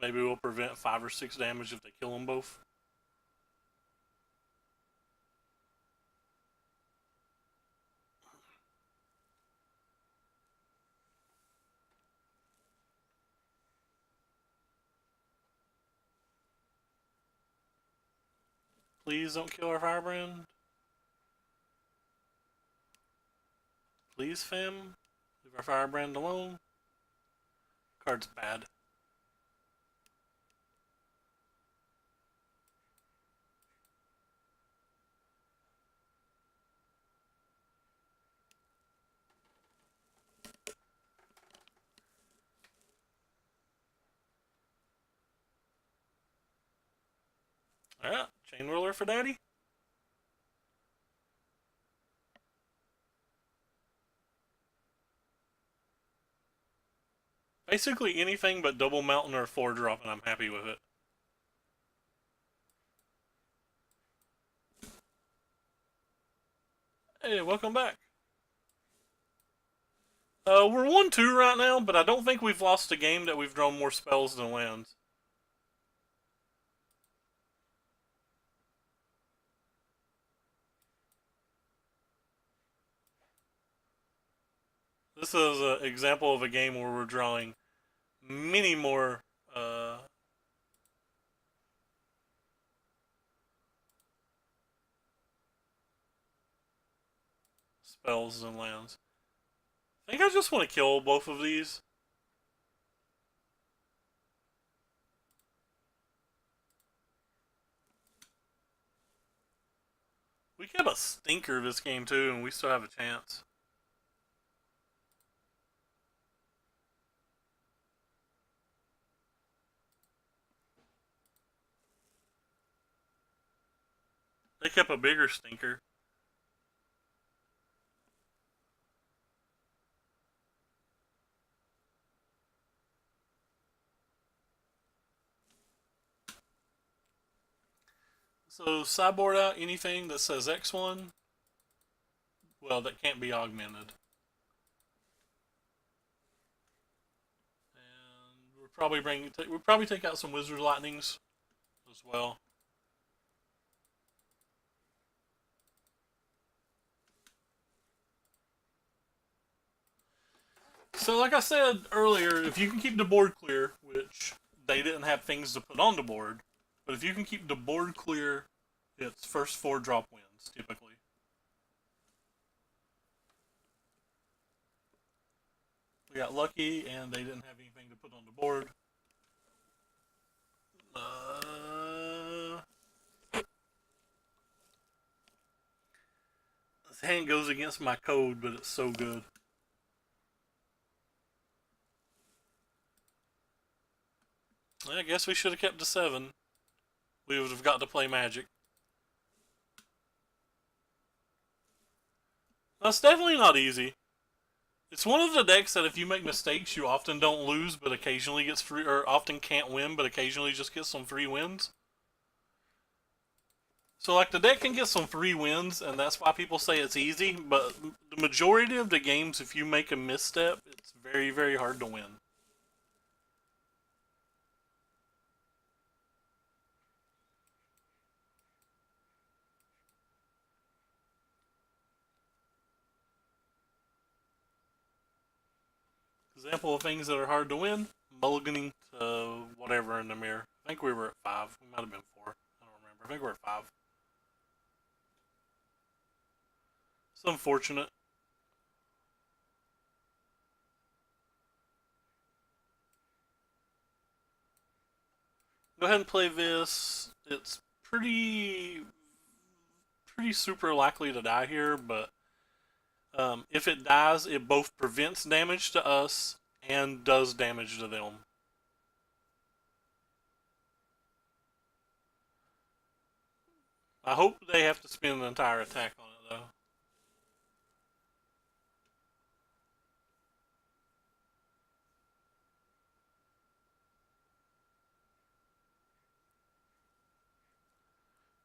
Maybe we'll prevent 5 or 6 damage if they kill them both. Please don't kill our Firebrand. Please, fam. Leave our Firebrand alone. Card's bad. Alright, Chain Whirler for daddy. Basically anything but Double Mountain or 4-drop, and I'm happy with it. Hey, welcome back. We're 1-2 right now, but I don't think we've lost a game that we've drawn more spells than lands. This is an example of a game where we're drawing many more spells than lands. I think I just want to kill both of these. We get a stinker this game too, and we still have a chance. They kept a bigger stinker. So sideboard out anything that says X1. Well, that can't be augmented. And we'll probably take out some Wizard Lightnings as well. So like I said earlier, if you can keep the board clear, which they didn't have things to put on the board, but if you can keep the board clear, it's first 4-drop wins, typically. We got lucky, and they didn't have anything to put on the board. This hand goes against my code, but it's so good. I guess we should have kept the 7. We would have got to play Magic. That's definitely not easy. It's one of the decks that if you make mistakes, you often don't lose, but occasionally gets free, or often can't win, but occasionally just gets some free wins. So, like, the deck can get some free wins, and that's why people say it's easy, but the majority of the games, if you make a misstep, it's very, very hard to win. Example of things that are hard to win: mulliganing to whatever in the mirror. I think we were at 5. We might have been 4. I don't remember. I think we were at 5. It's unfortunate. Go ahead and play this. It's pretty super likely to die here, but if it dies, it both prevents damage to us and does damage to them. I hope they have to spend an entire attack on it, though.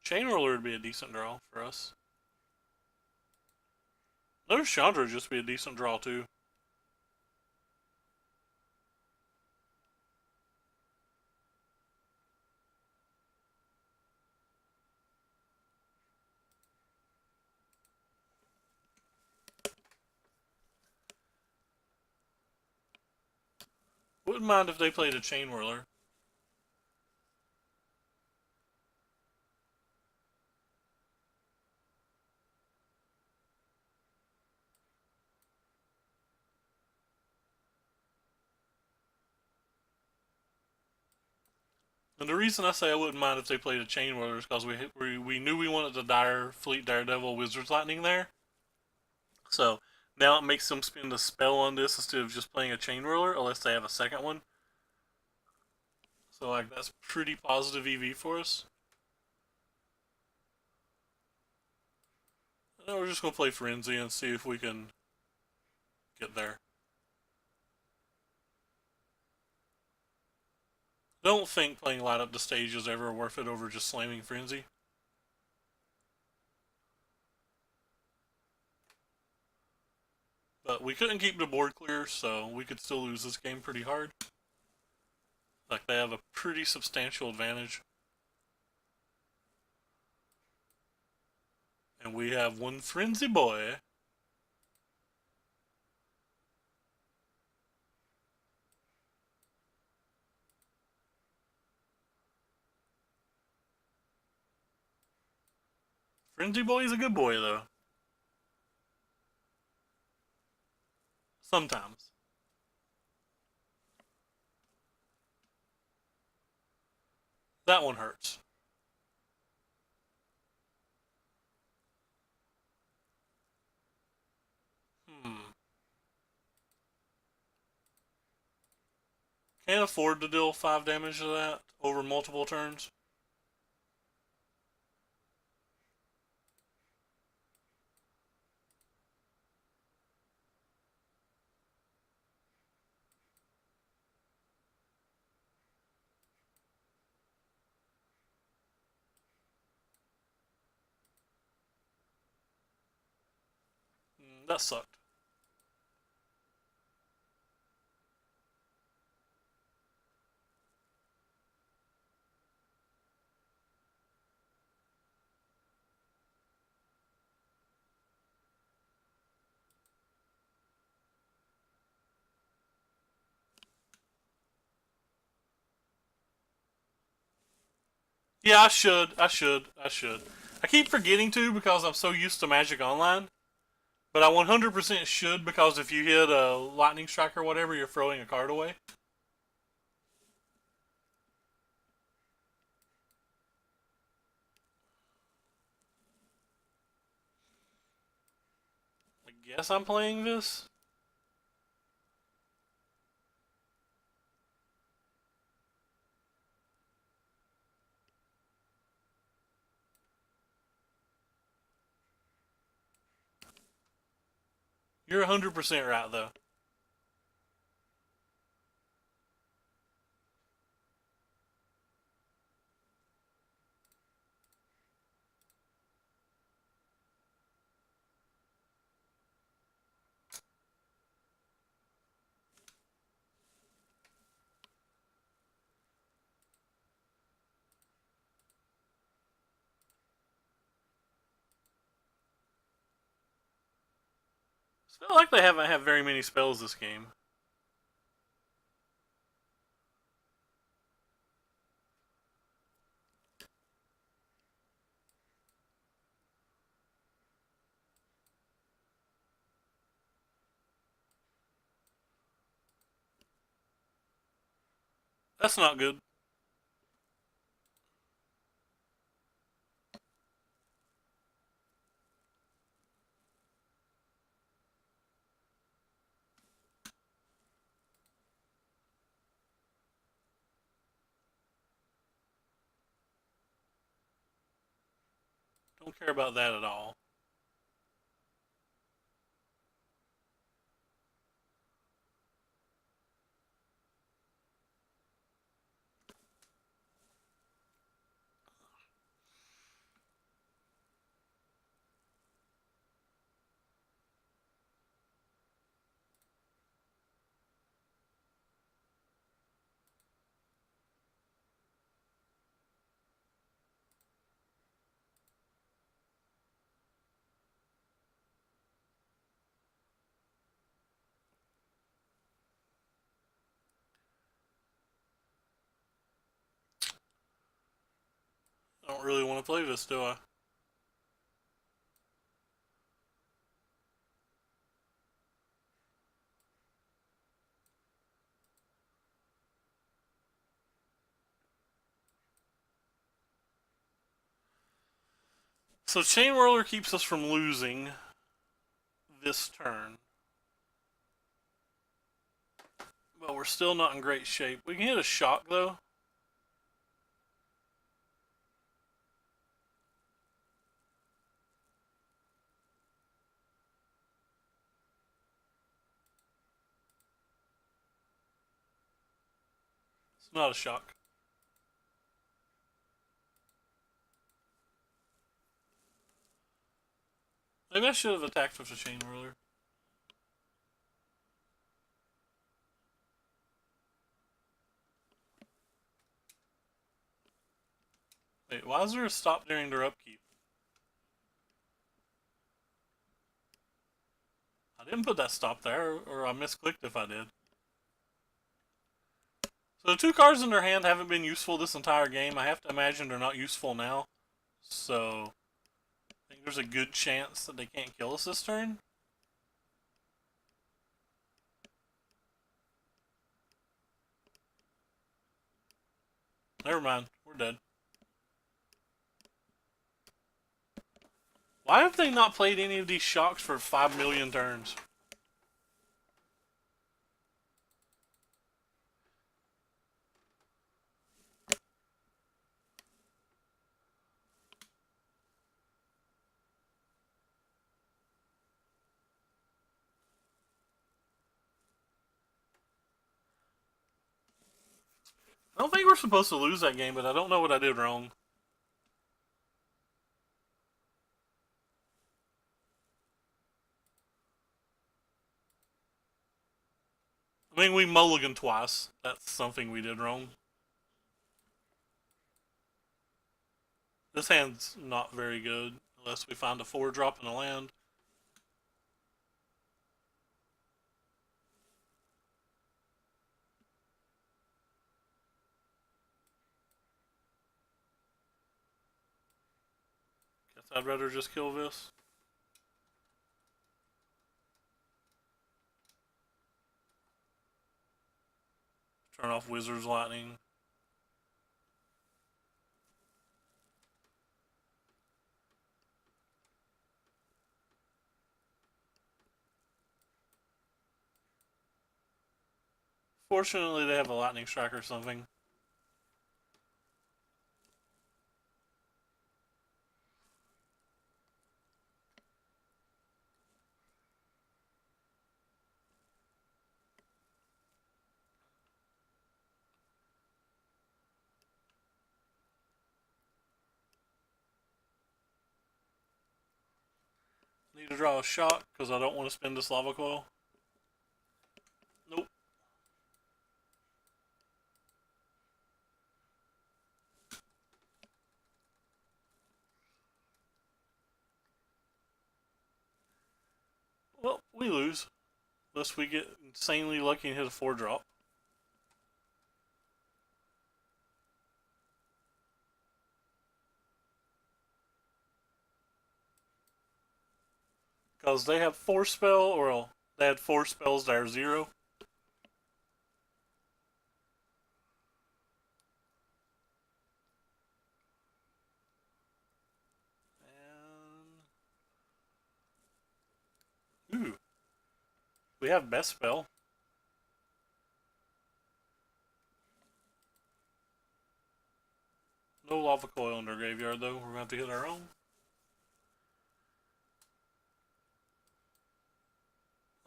Chain Roller would be a decent draw for us. Notice Chandra would just be a decent draw, too. Wouldn't mind if they played a Chain Whirler. And the reason I say I wouldn't mind if they played a Chain Whirler is because we knew we wanted the Fleet Daredevil Wizard's Lightning there. So now it makes them spend a spell on this instead of just playing a Chain Whirler, unless they have a second one. So like that's pretty positive EV for us. Now we're just gonna play Frenzy and see if we can get there. Don't think playing Light Up the Stage is ever worth it over just slamming Frenzy. But we couldn't keep the board clear, so we could still lose this game pretty hard. Like, they have a pretty substantial advantage. And we have one Frenzy Boy. Frenzy Boy is a good boy, though. Sometimes. That one hurts. Hmm. Can't afford to deal 5 damage to that over multiple turns. That sucked. Yeah, I should. I keep forgetting to because I'm so used to Magic Online. But I 100% should because if you hit a lightning strike or whatever, you're throwing a card away. I guess I'm playing this. You're 100% right though. I feel like they haven't had very many spells this game. That's not good. Don't care about that at all. I don't really want to play this, do I? So Chain Whirler keeps us from losing this turn. But we're still not in great shape. We can hit a shock, though. It's not a shock. Maybe I should have attacked with a Chain Whirler. Wait, why is there a stop during their upkeep? I didn't put that stop there, or I misclicked if I did. So the two cards in their hand haven't been useful this entire game. I have to imagine they're not useful now. So I think there's a good chance that they can't kill us this turn. Never mind, we're dead. Why have they not played any of these shocks for 5 million turns? I don't think we're supposed to lose that game, but I don't know what I did wrong. I mean, we mulliganed twice. That's something we did wrong. This hand's not very good unless we find a 4-drop in the land. Guess I'd rather just kill this. Turn off Wizard's Lightning. Fortunately, they have a Lightning Strike or something. Need to draw a shock because I don't want to spend this Lava Coil. Nope. Well, we lose. Unless we get insanely lucky and hit a 4-drop. Because they have 4 spell, or they had 4 spells that are 0. We have best spell. No lava coil in our graveyard though. We're gonna have to hit our own.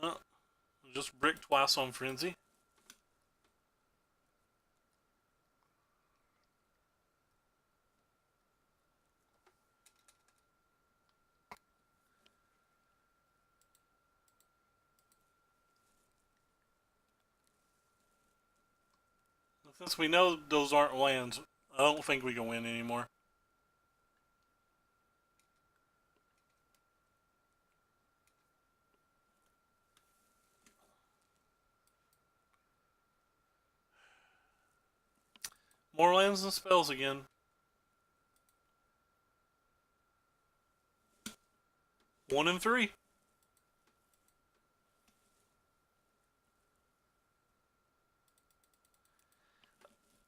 Oh, just brick twice on Frenzy. Since we know those aren't lands, I don't think we can win anymore. More lands and spells again. One and three.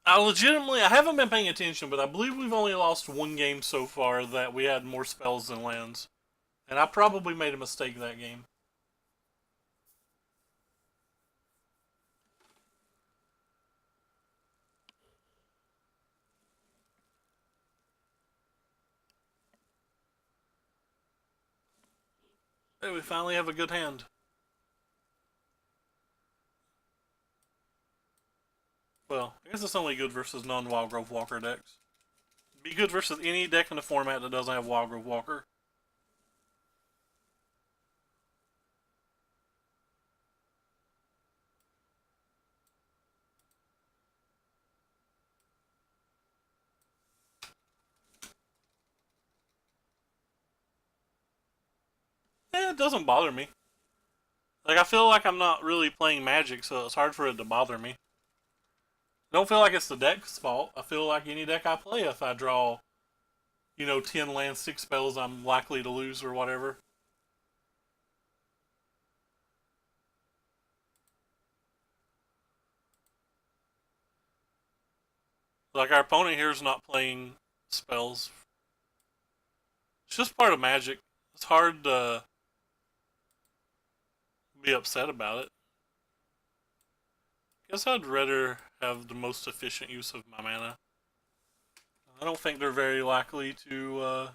I haven't been paying attention, but I believe we've only lost one game so far that we had more spells than lands. And I probably made a mistake that game. Hey, we finally have a good hand. Well, I guess it's only good versus non-Wildgrowth Walker decks. Be good versus any deck in the format that doesn't have Wildgrowth Walker. It doesn't bother me. Like, I feel like I'm not really playing Magic, so it's hard for it to bother me. I don't feel like it's the deck's fault. I feel like any deck I play, if I draw, 10 lands, 6 spells, I'm likely to lose or whatever. Like, our opponent here is not playing spells. It's just part of Magic. It's hard to be upset about it. Guess I'd rather have the most efficient use of my mana. I don't think they're very likely to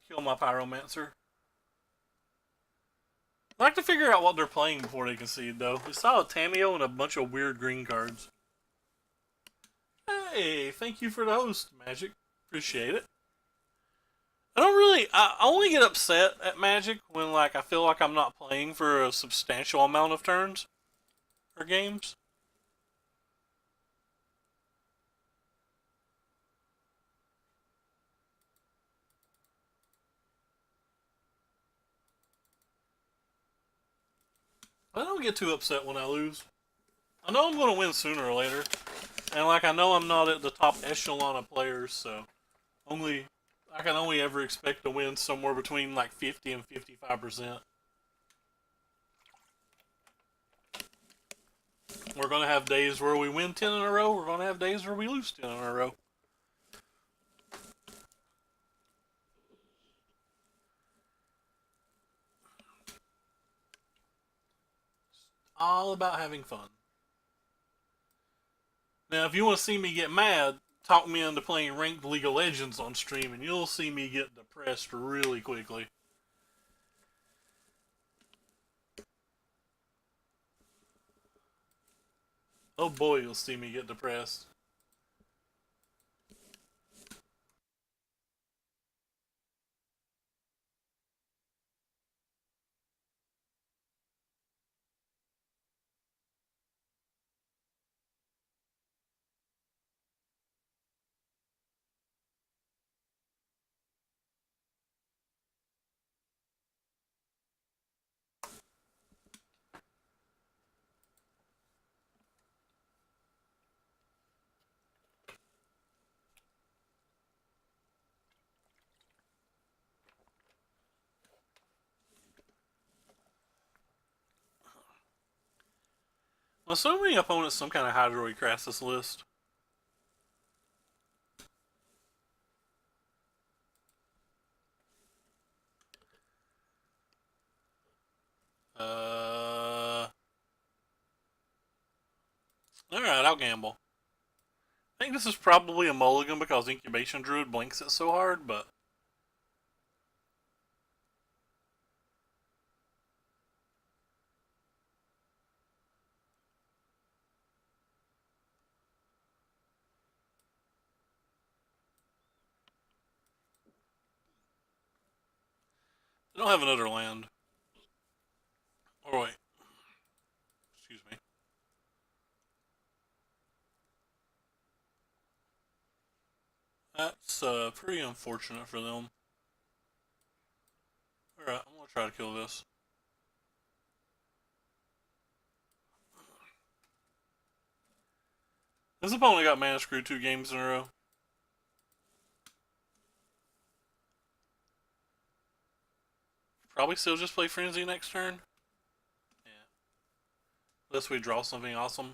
kill my Pyromancer. I'd like to figure out what they're playing before they concede, though. We saw a Tameo and a bunch of weird green cards. Hey, thank you for the host, Magic. Appreciate it. I only get upset at Magic when, like, I feel like I'm not playing for a substantial amount of turns or games. I don't get too upset when I lose. I know I'm going to win sooner or later. And, like, I know I'm not at the top echelon of players, so I can only ever expect to win somewhere between, like, 50 and 55%. We're going to have days where we win 10 in a row. We're going to have days where we lose 10 in a row. All about having fun. Now, if you want to see me get mad, talk me into playing ranked League of Legends on stream, and you'll see me get depressed really quickly. Oh boy, you'll see me get depressed. Well, so many opponents some kind of Hydroid Crassus list. Alright, I'll gamble. I think this is probably a mulligan because Incubation Druid blinks it so hard, but... I don't have another land. Oh, wait. Excuse me. That's pretty unfortunate for them. Alright, I'm gonna try to kill this. This opponent got mana screwed 2 games in a row. Probably still just play Frenzy next turn. Yeah. Unless we draw something awesome.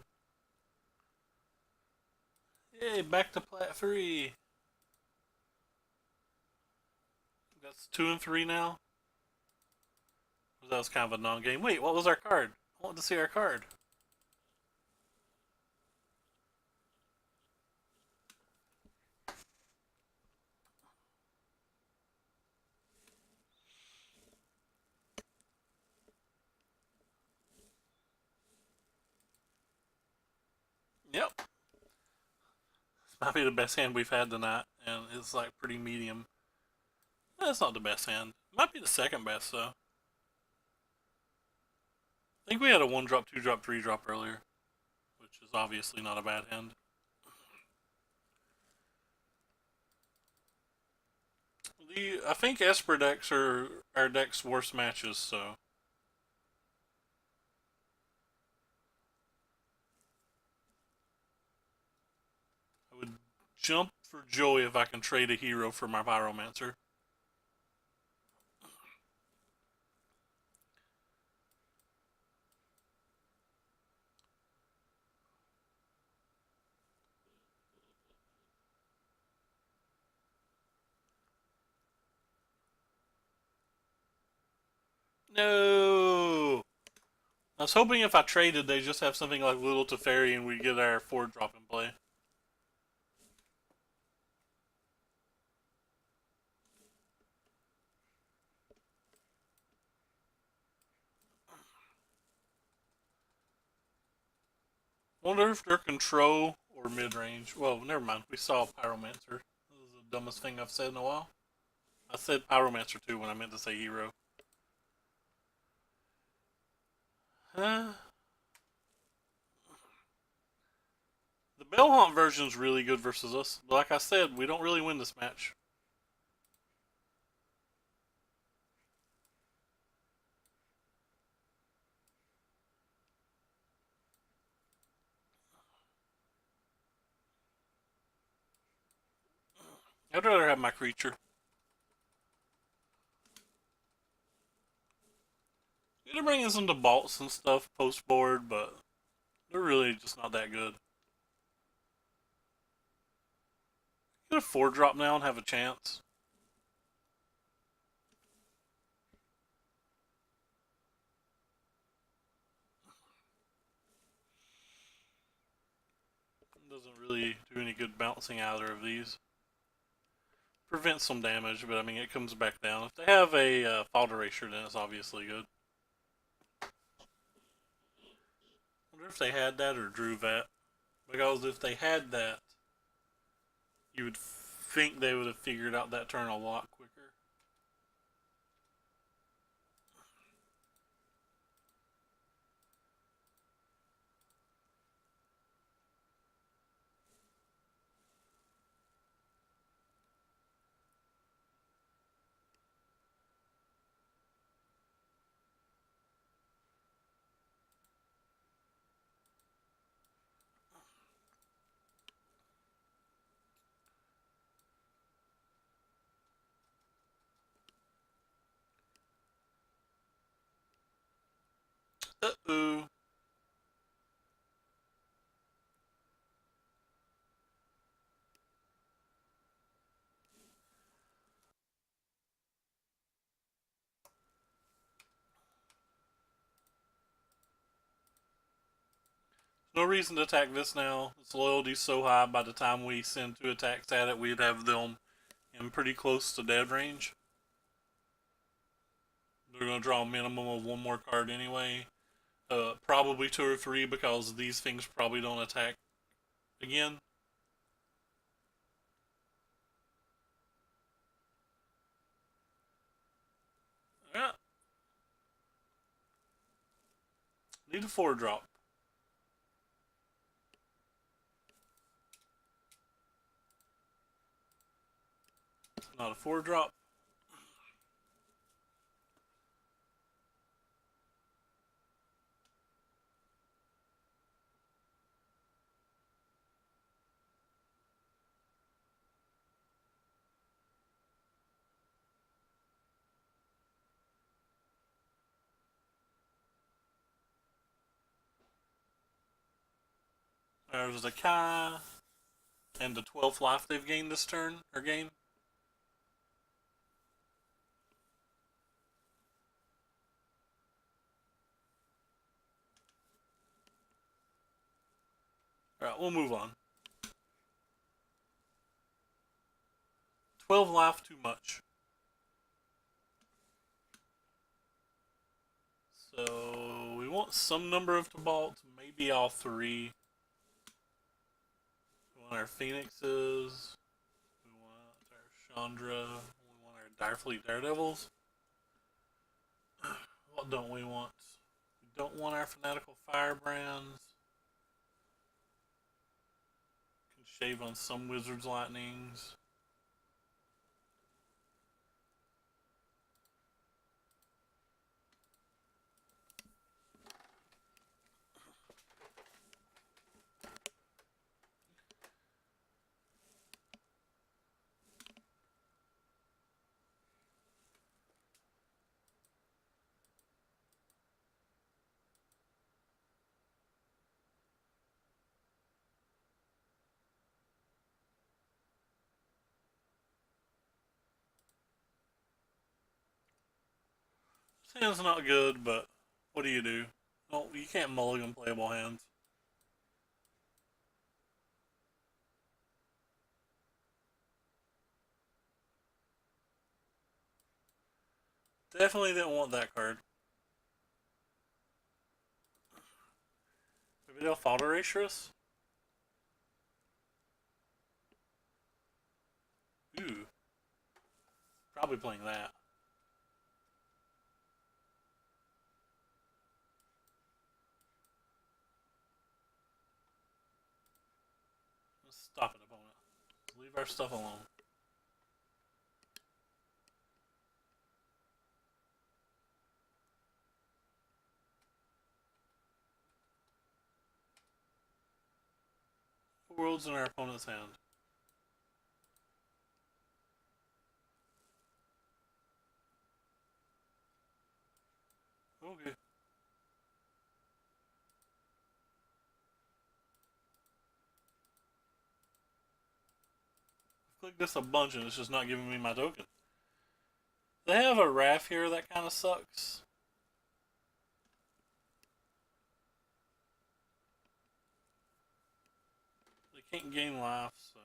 Yay, back to plat 3. That's 2 and 3 now. That was kind of a non-game. Wait, what was our card? I want to see our card. Yep. This might be the best hand we've had tonight, and it's like pretty medium. That's not the best hand. Might be the second best, though. I think we had a 1-drop, 2-drop, 3-drop earlier, which is obviously not a bad hand. I think Esper decks are our deck's worst matches, so... I would jump for joy if I can trade a hero for my Pyromancer. No! I was hoping if I traded, they just have something like Little Teferi and we get our 4-drop in play. Wonder if they're control or mid-range. Well, never mind. We saw Pyromancer. This is the dumbest thing I've said in a while. I said Pyromancer too when I meant to say hero. The Bellhaunt version is really good versus us. But like I said, we don't really win this match. I'd rather have my creature. You're gonna bring in some Debalts and stuff post board, but they're really just not that good. Get a 4-drop now and have a chance. Doesn't really do any good bouncing either of these. Prevents some damage, but I mean, it comes back down. If they have a fault erasure, then it's obviously good. I wonder if they had that or drew that. Because if they had that, you would think they would have figured out that turn a lot quicker. Uh-oh. No reason to attack this now. Its loyalty's so high, by the time we send 2 attacks at it, we'd have them in pretty close to dead range. They're going to draw a minimum of 1 more card anyway. Probably 2 or 3 because these things probably don't attack again. Yeah. Need a 4-drop. It's not a 4-drop. There's the Kai and the 12th life they've gained this turn, or game. Alright, we'll move on. 12 life, too much. So, we want some number of Tibalts, maybe all 3. We want our Phoenixes. We want our Chandra. We want our Direfleet Daredevils. What don't we want? We don't want our Fanatical Firebrands. Can shave on some Wizard's Lightnings. This hand's not good, but what do you do? Well, you can't mulligan playable hands. Definitely didn't want that card. Maybe they'll Fodder Erasrus? Ooh. Probably playing that. Let's stop it, opponent. Leave our stuff alone. The world's in our opponent's hand. Okay. I've clicked this a bunch and it's just not giving me my token. They have a Wrath here that kind of sucks. They can't gain life, so.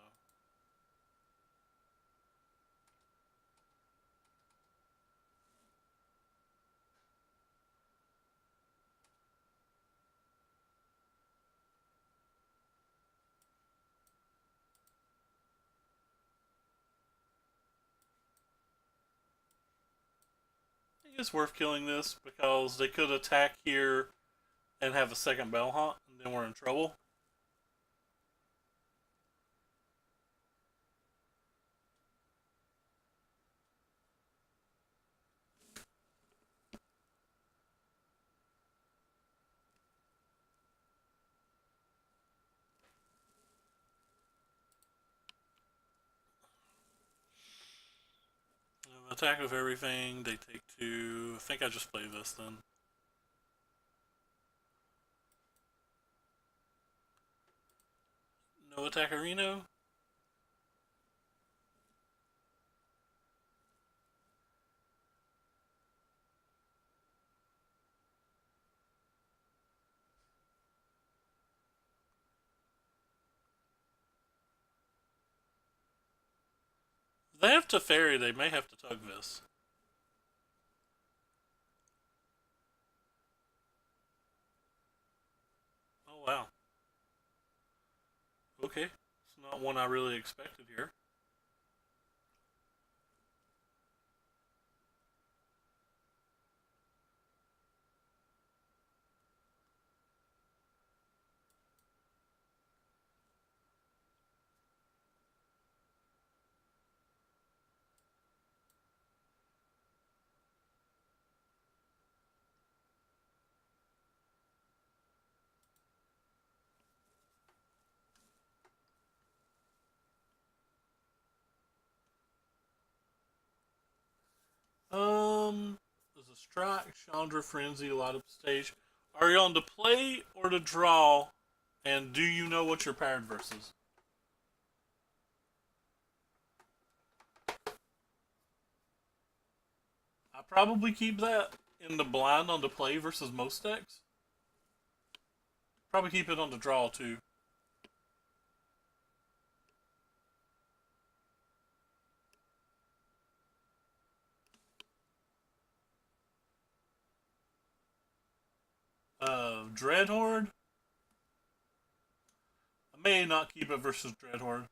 I think it's worth killing this because they could attack here and have a second Bell Haunt, and then we're in trouble. Attack with everything, they take 2. I think I just play this then. No attack Reno. They have Teferi, they may have to tug this. Oh wow. Okay. It's not one I really expected here. There's a strike, Chandra Frenzy, light up stage. Are you on to play or to draw? And do you know what you're paired versus? I probably keep that in the blind on the play versus most decks. Probably keep it on the draw too. Dreadhorde. I may not keep it versus Dreadhorde.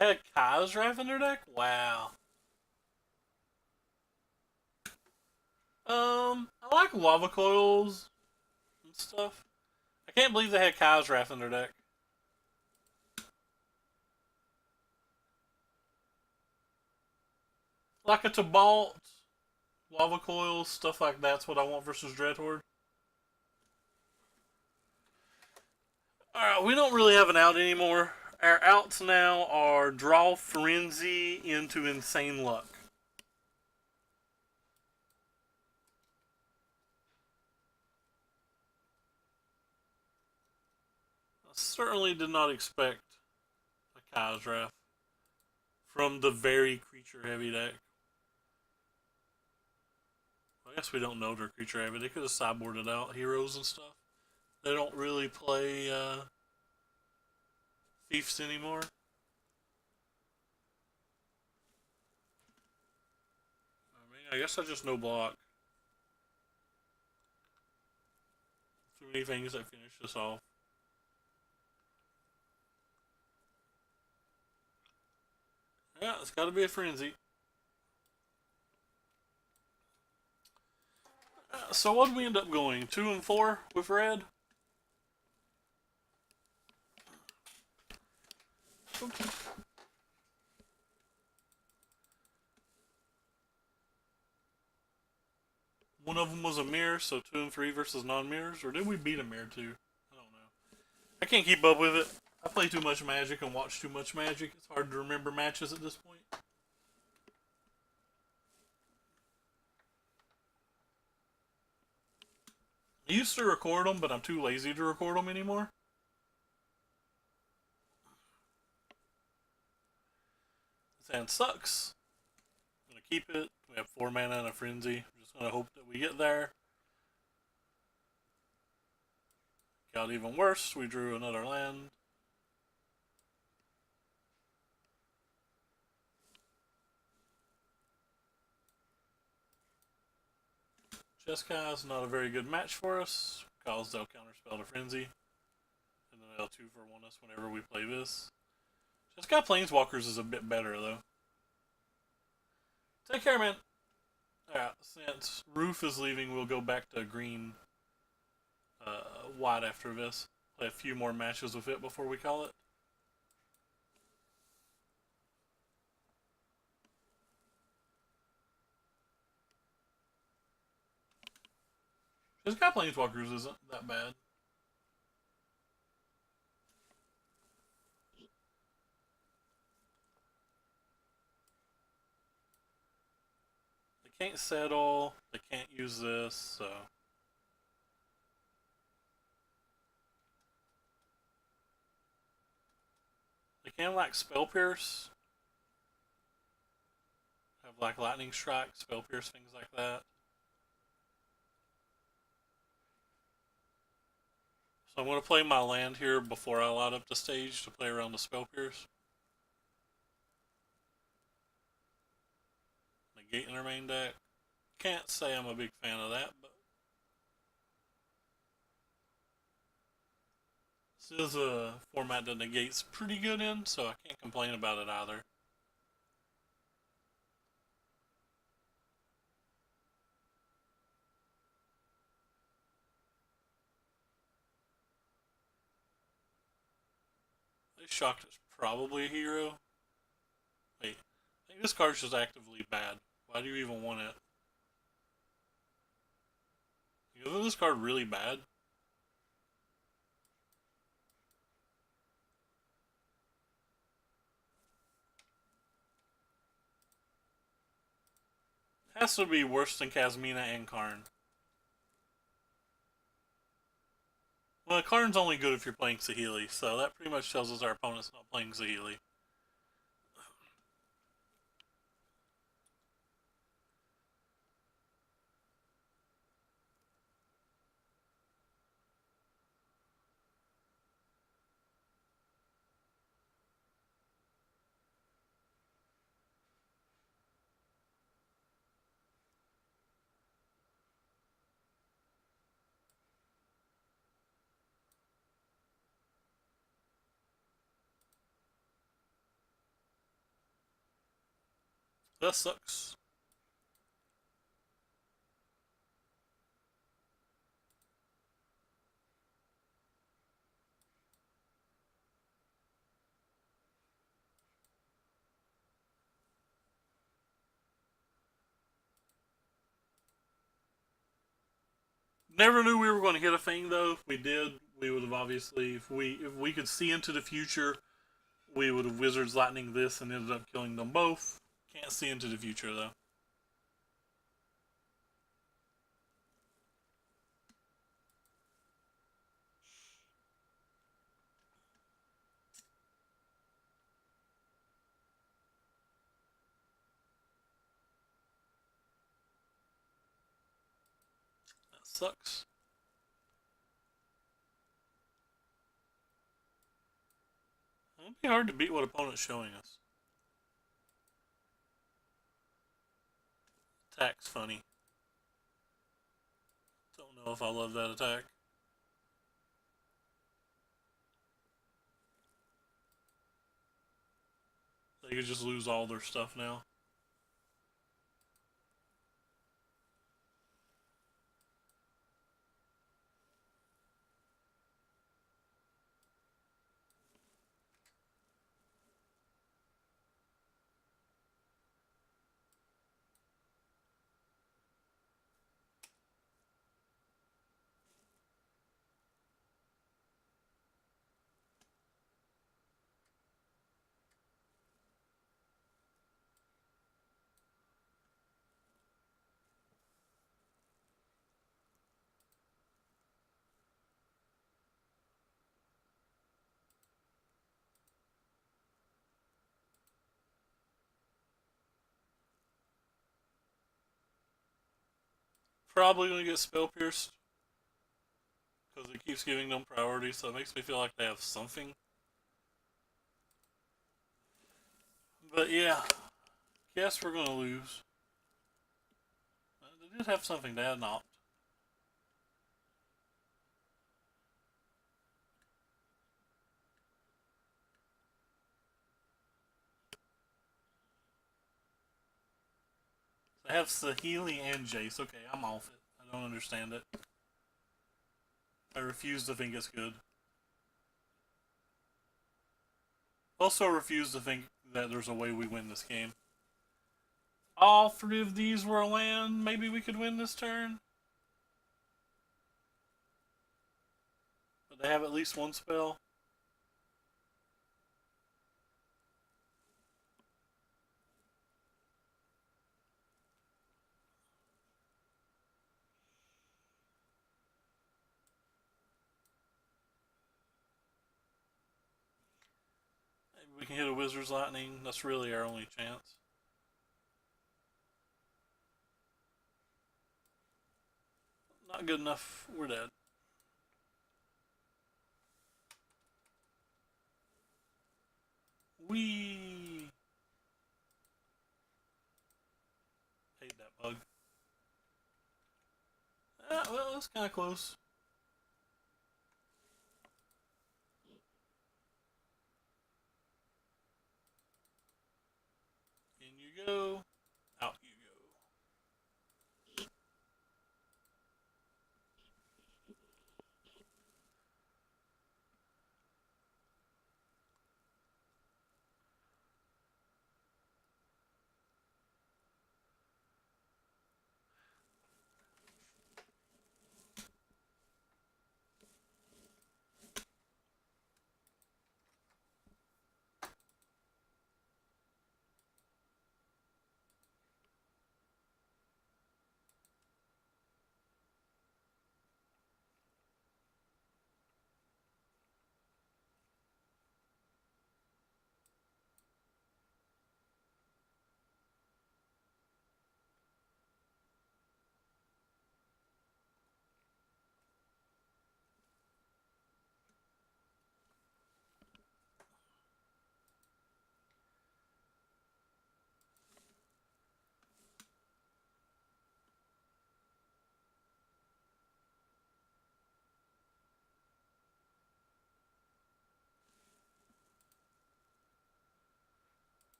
They had Kazrav in their deck? Wow. I like lava coils and stuff. I can't believe they had Kazrav in their deck. Like a Tibalt, lava coils, stuff like that's what I want versus Dreadhorde. Alright, we don't really have an out anymore. Our outs now are draw Frenzy into Insane Luck. I certainly did not expect a Kazrath from the very creature heavy deck. I guess we don't know they're creature heavy. They could have sideboarded out heroes and stuff. They don't really play Fiefs anymore. I guess I just no block. Too many things that finish this off. Yeah, it's got to be a frenzy. So what did we end up going? 2 and 4 with red. Okay. One of them was a mirror, so 2 and 3 versus non-mirrors, or did we beat a mirror too? I don't know. I can't keep up with it. I play too much Magic and watch too much Magic. It's hard to remember matches at this point. I used to record them, but I'm too lazy to record them anymore. This hand sucks. I'm gonna keep it. We have 4 mana and a frenzy. I'm just gonna hope that we get there. Got even worse. We drew another land. Jeskai is not a very good match for us, because they'll counterspell to Frenzy, and then they'll 2 for 1 us whenever we play this. Jeskai Planeswalkers is a bit better, though. Take care, man. Alright, since Roof is leaving, we'll go back to green, white after this. Play a few more matches with it before we call it. Jeskai Planeswalkers isn't that bad. They can't settle, they can't use this, so They can like Spell Pierce, have like Lightning Strike, Spell Pierce, things like that. So I'm going to play my land here before I light up the stage to play around the Spell Pierce. Negate in their main deck. Can't say I'm a big fan of that, but this is a format that Negate's pretty good in, so I can't complain about it either. This Shocked is probably a hero. Wait, I think this card's just actively bad. Why do you even want it? Isn't this card really bad? Has to be worse than Kasmina and Karn. Well, Karn's only good if you're playing Saheeli, so that pretty much tells us our opponent's not playing Saheeli. That sucks. Never knew we were going to hit a thing though. If we did, we would have obviously, if we could see into the future, we would have Wizards Lightning this and ended up killing them both. Can't see into the future though. That sucks. It'd be hard to beat what opponent's showing us. Attack's funny. Don't know if I love that attack. They could just lose all their stuff now. Probably gonna get Spell Pierced because it keeps giving them priority, so it makes me feel like they have something. But yeah, guess we're gonna lose. They did have something to add not. They have Saheeli and Jace. Okay, I'm off it. I don't understand it. I refuse to think it's good. Also refuse to think that there's a way we win this game. All three of these were a land. Maybe we could win this turn. But they have at least one spell. we can hit a Wizard's Lightning. That's really our only chance. Not good enough. We're dead. Wee. Hate that bug. Well, it's kind of close. In you go. Out you go.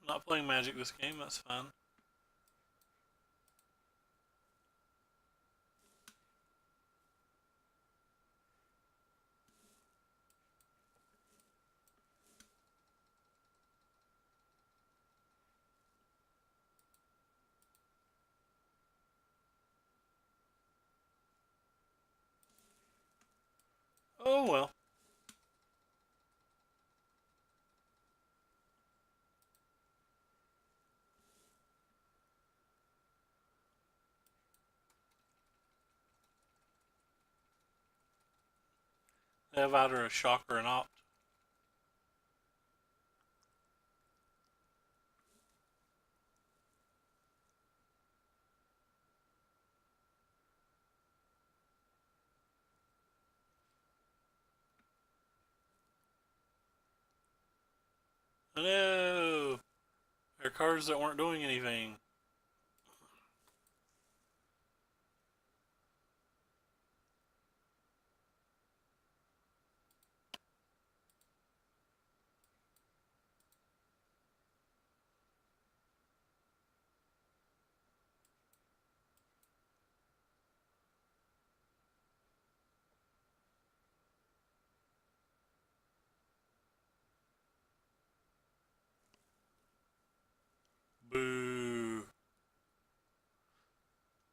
Not playing Magic this game. That's fine. Oh well. They have either a shock or an opt. No! They're cards that weren't doing anything. Boo.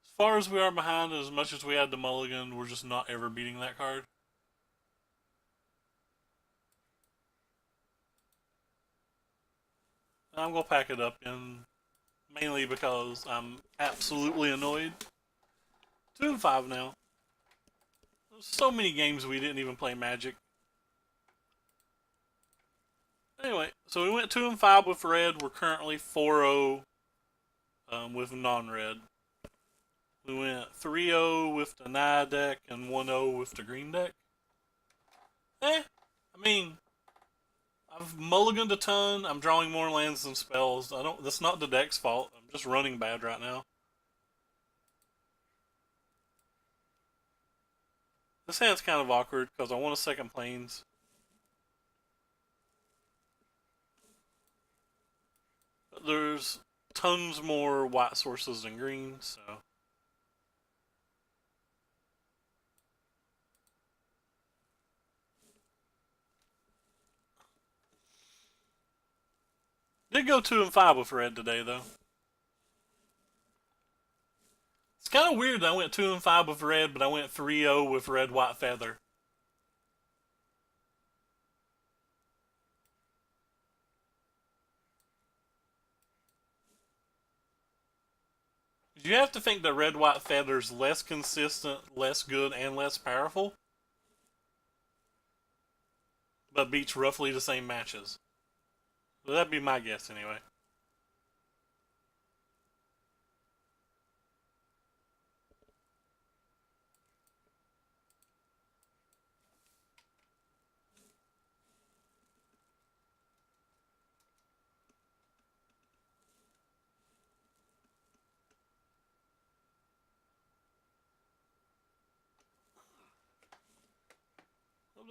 As far as we are behind, as much as we had the mulligan, we're just not ever beating that card. I'm gonna pack it up in mainly because I'm absolutely annoyed. 2-5 now. There's so many games we didn't even play Magic. Anyway, so we went 2-5 with red. We're currently 4-0 with non-red. We went 3-0 with the Naya deck and 1-0 with the green deck. I mean, I've mulliganed a ton. I'm drawing more lands than spells. I don't. That's not the deck's fault. I'm just running bad right now. This hand's kind of awkward because I want a second planes. But there's tons more white sources than green, so. Did go 2-5 with red today, though. It's kind of weird that I went 2-5 with red, but I went 3-0 with red white feather. You have to think the red-white feather's less consistent, less good, and less powerful, but beats roughly the same matches. So that'd be my guess anyway.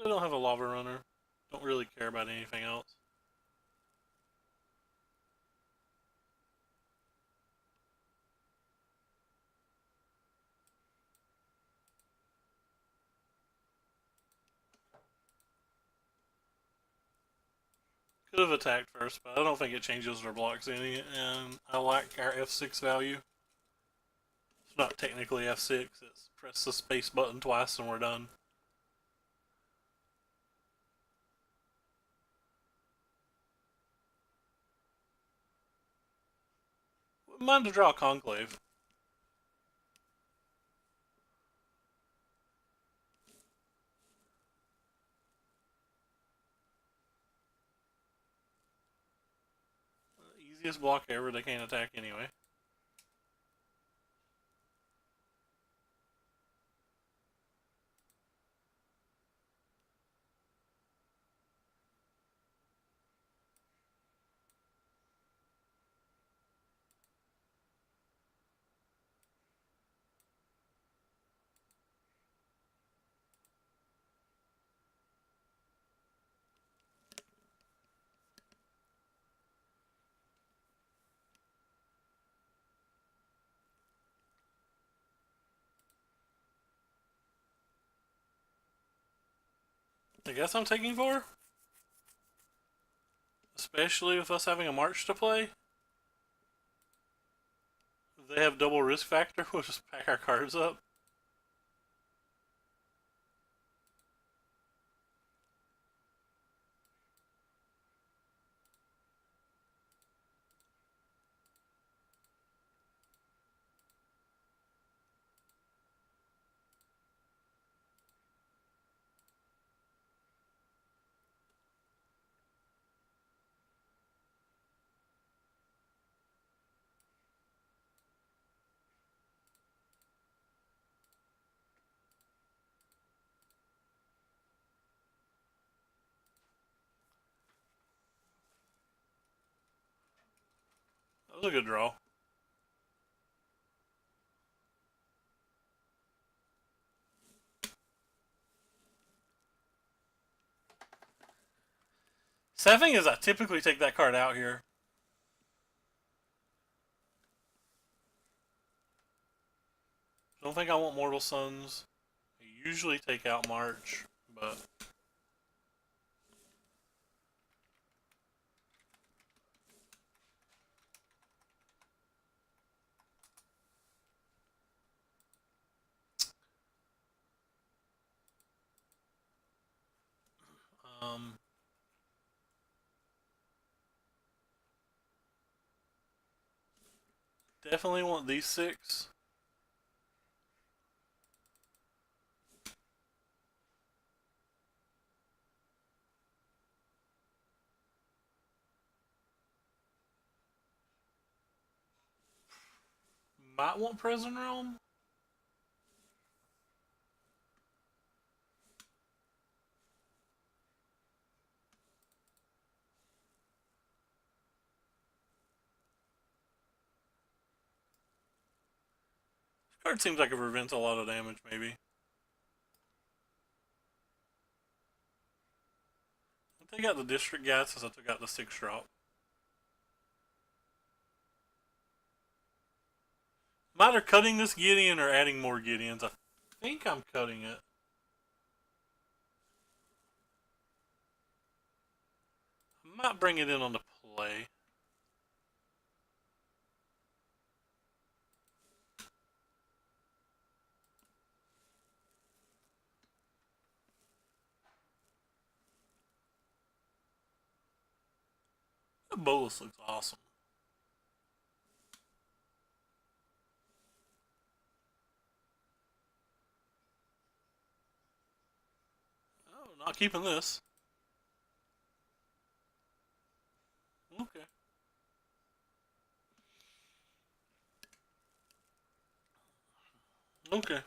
They don't have a lava runner. Don't really care about anything else. Could have attacked first, but I don't think it changes their blocks any, and I like our F6 value. It's not technically F6, it's press the space button twice and we're done. Mind to draw Conclave. Easiest block ever, they can't attack anyway. I guess I'm taking 4. Especially with us having a March to play. If they have double risk factor, we'll just pack our cards up. That was a good draw. Sad thing is, I typically take that card out here. Don't think I want Mortal Suns. I usually take out March, but um, definitely want these 6. Might want Prison Realm. This card seems like it prevents a lot of damage, maybe. I take out the District guy since I took out the 6 drop. I'm either cutting this Gideon or adding more Gideons. I think I'm cutting it. I might bring it in on the play. That Bolas looks awesome. Not keeping this. Okay. Okay.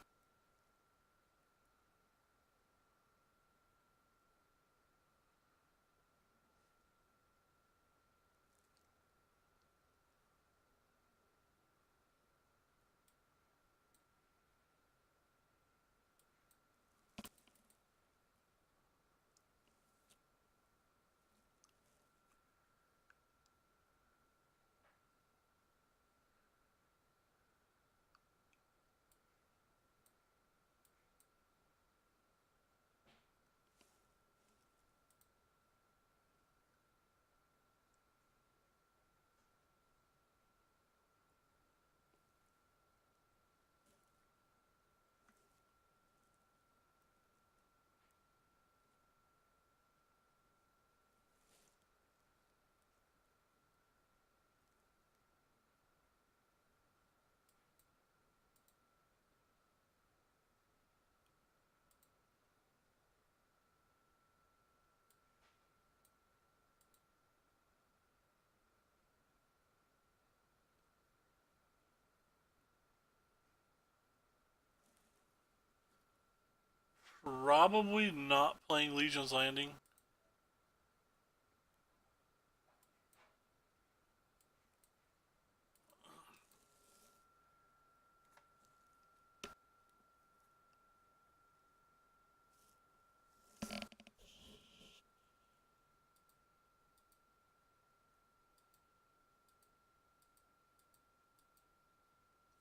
Probably not playing Legion's Landing.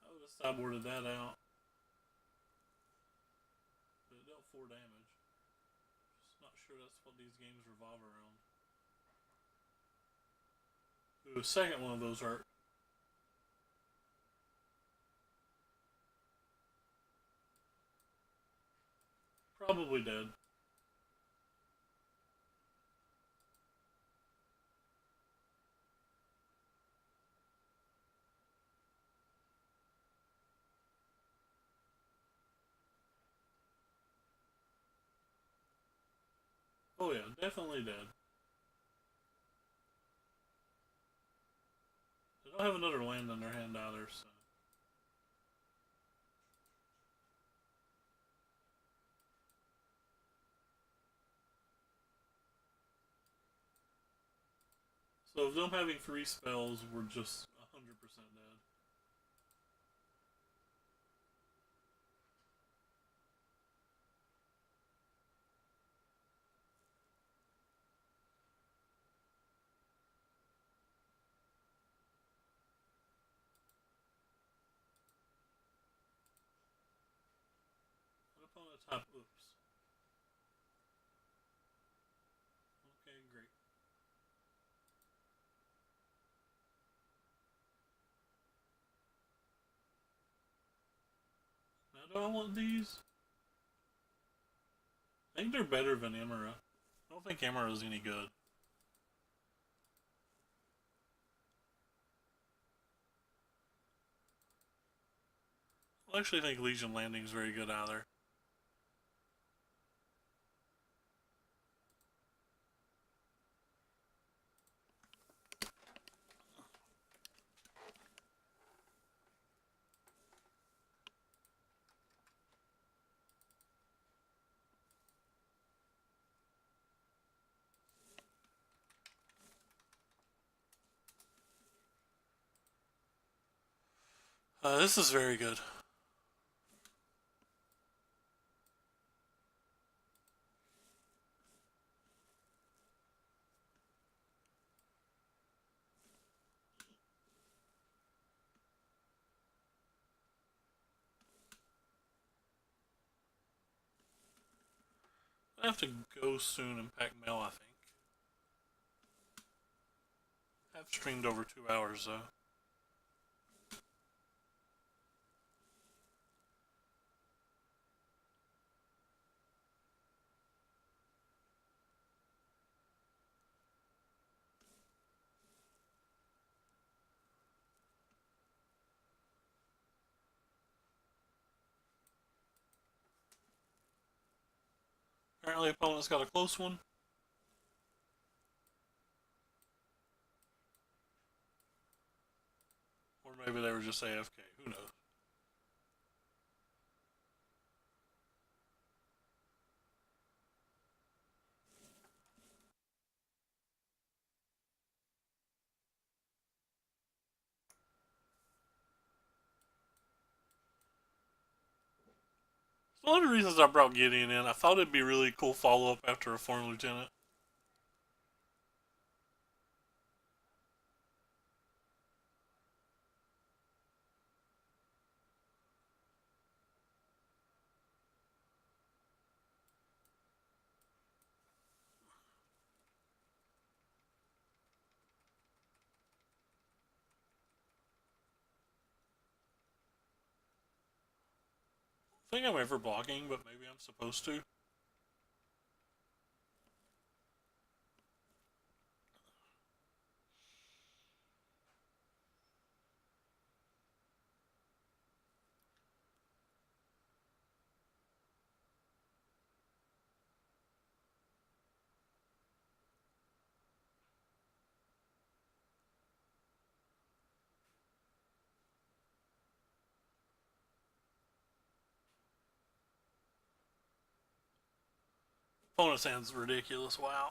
I would have sideboarded that out. But it dealt 4 damage. Just not sure that's what these games revolve around. Ooh, a second one of those hurt. Probably dead. Oh yeah, definitely dead. They don't have another land in their hand either, so. So if them having 3 spells were just 100% dead. What opponent top? Oops. Okay, great. Now do I want these? I think they're better than Emera. I don't think Emera's any good. I actually think Legion Landing's very good either. This is very good. I have to go soon and pack mail, I think. I've streamed over 2 hours though. Alright, Apparently, opponent's got a close one. Or maybe they were just AFK. Who knows? It's one of the reasons I brought Gideon in. I thought it'd be really cool follow up after a former lieutenant. I think I'm ever blocking, but maybe I'm supposed to. Opponent sounds ridiculous. Wow.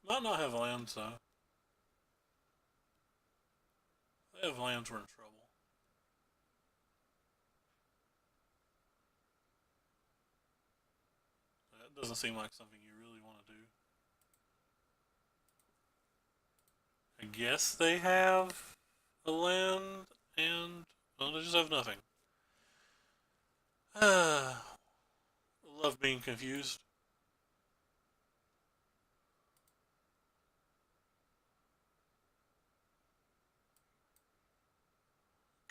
Might not have lands though. If they have lands, we're in trouble. That doesn't seem like something you really want to do. I guess they have a land and well, they just have nothing. I love being confused.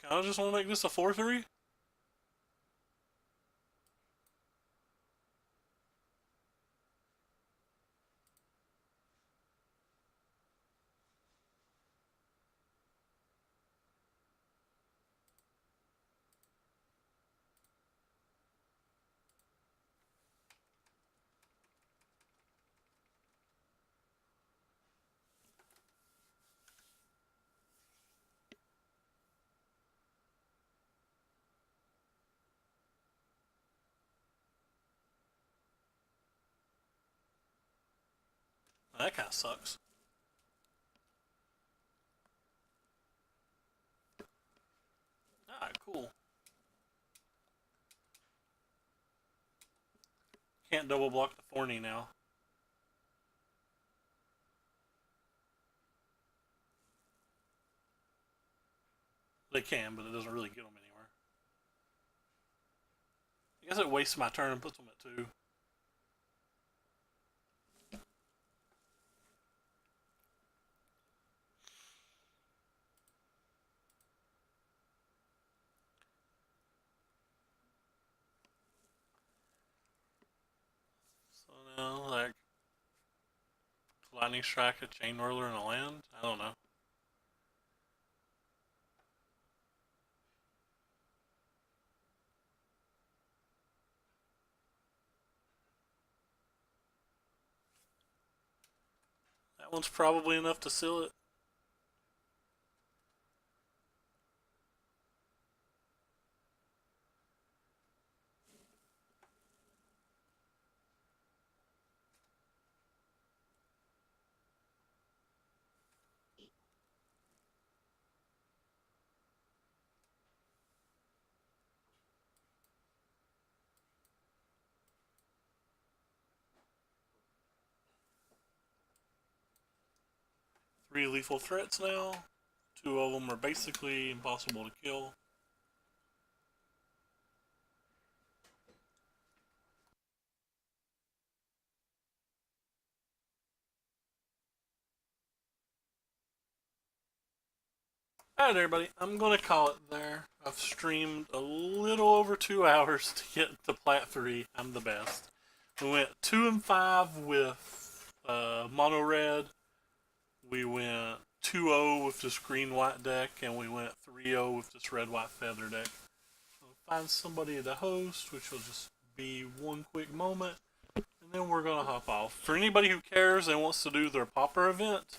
Kind of just want to make this a 4-3. That kind of sucks. Alright, cool. Can't double block the Thorny now. They can, but it doesn't really get them anywhere. I guess it wastes my turn and puts them at 2. So now, like, Lightning Strike, a Chain Whirler, and a land? I don't know. That one's probably enough to seal it. Three lethal threats now. 2 of them are basically impossible to kill. Alright, everybody, I'm going to call it there. I've streamed a little over 2 hours to get to Plat 3. I'm the best. We went 2 and 5 with Mono Red. We went 2-0 with this green white deck, and we went 3-0 with this red white feather deck. I'll find somebody to host, which will just be one quick moment, and then we're going to hop off. For anybody who cares and wants to do their Pauper event,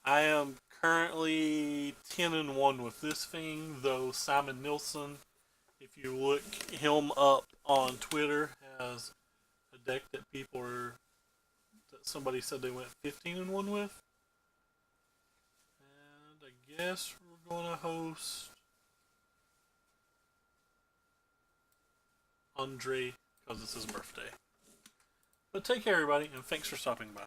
I am currently 10 and 1 with this thing, though Simon Nilsson, if you look him up on Twitter, has a deck that somebody said they went 15 and 1 with. And I guess we're going to host Andre because it's his birthday. But take care, everybody, and thanks for stopping by.